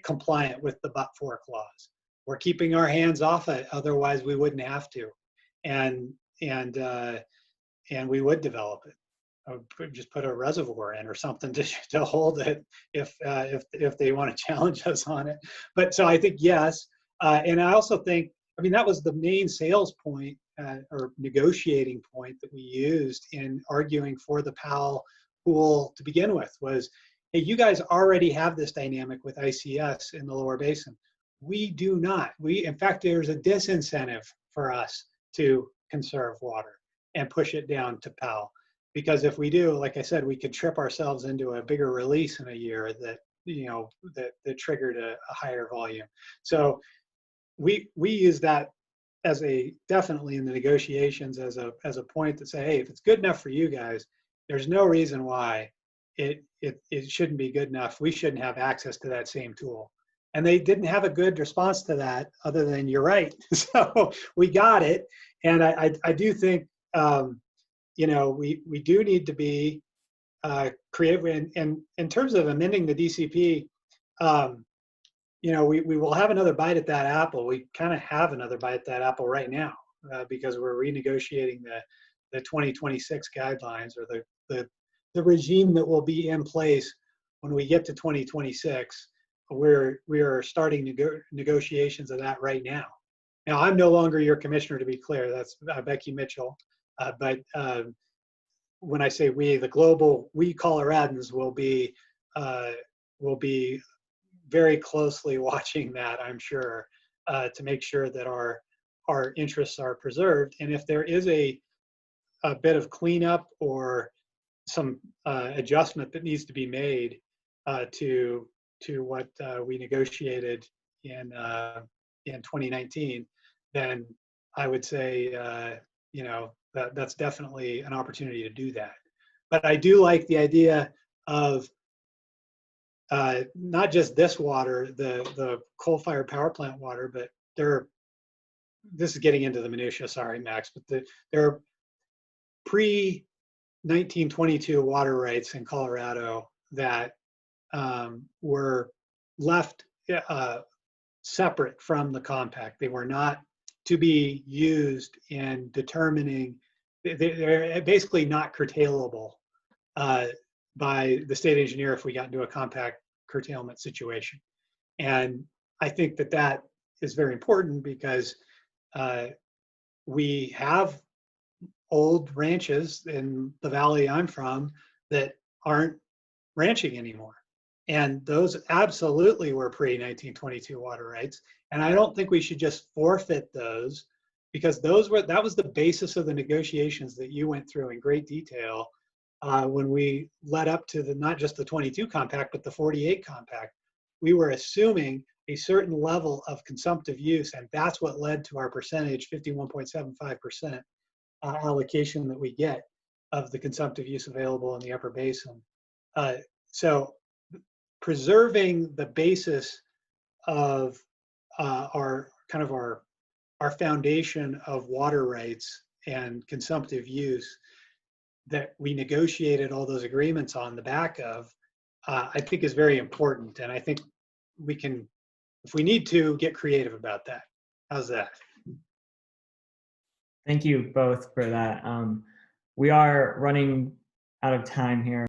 compliant with the but-for clause. We're keeping our hands off it, otherwise we wouldn't have to, and we would develop it. just put a reservoir in or something to hold it if they want to challenge us on it. But so I think yes, and I also think, I mean, that was the main sales point or negotiating point that we used in arguing for the PAL pool to begin with was, hey, you guys already have this dynamic with ICS in the lower basin. We do not. In fact, there's a disincentive for us to conserve water and push it down to PAL. Because if we do, like I said, we could trip ourselves into a bigger release in a year that, that triggered a higher volume. So we use that as definitely in the negotiations as a point to say, hey, if it's good enough for you guys, there's no reason why it shouldn't be good enough. We shouldn't have access to that same tool. And they didn't have a good response to that other than you're right. So we got it. And I do think, we do need to be creative. And in terms of amending the DCP, we will have another bite at that apple. We kind of have another bite at that apple right now because we're renegotiating the 2026 guidelines or the regime that will be in place when we get to 2026. We are starting negotiations of that right now. Now, I'm no longer your commissioner, to be clear. That's Becky Mitchell. But when I say we Coloradans will be very closely watching that, I'm sure, to make sure that our interests are preserved. And if there is a bit of cleanup or some adjustment that needs to be made to what we negotiated in 2019, then I would say that's definitely an opportunity to do that. But I do like the idea of not just this water, the coal-fired power plant water, but this is getting into the minutia, sorry, Max, but there are pre-1922 water rights in Colorado that were left separate from the compact. They were not to be used in determining, they're basically not curtailable by the state engineer if we got into a compact curtailment situation. And I think that is very important because we have old ranches in the valley I'm from that aren't ranching anymore. And those absolutely were pre-1922 water rights. And I don't think we should just forfeit those because that was the basis of the negotiations that you went through in great detail when we led up to not just the 22 compact, but the 48 compact. We were assuming a certain level of consumptive use, and that's what led to our percentage, 51.75% allocation that we get of the consumptive use available in the upper basin. So preserving the basis of our foundation of water rights and consumptive use that we negotiated all those agreements on the back of, I think is very important. And I think we can, if we need to, get creative about that. How's that? Thank you both for that. We are running out of time here.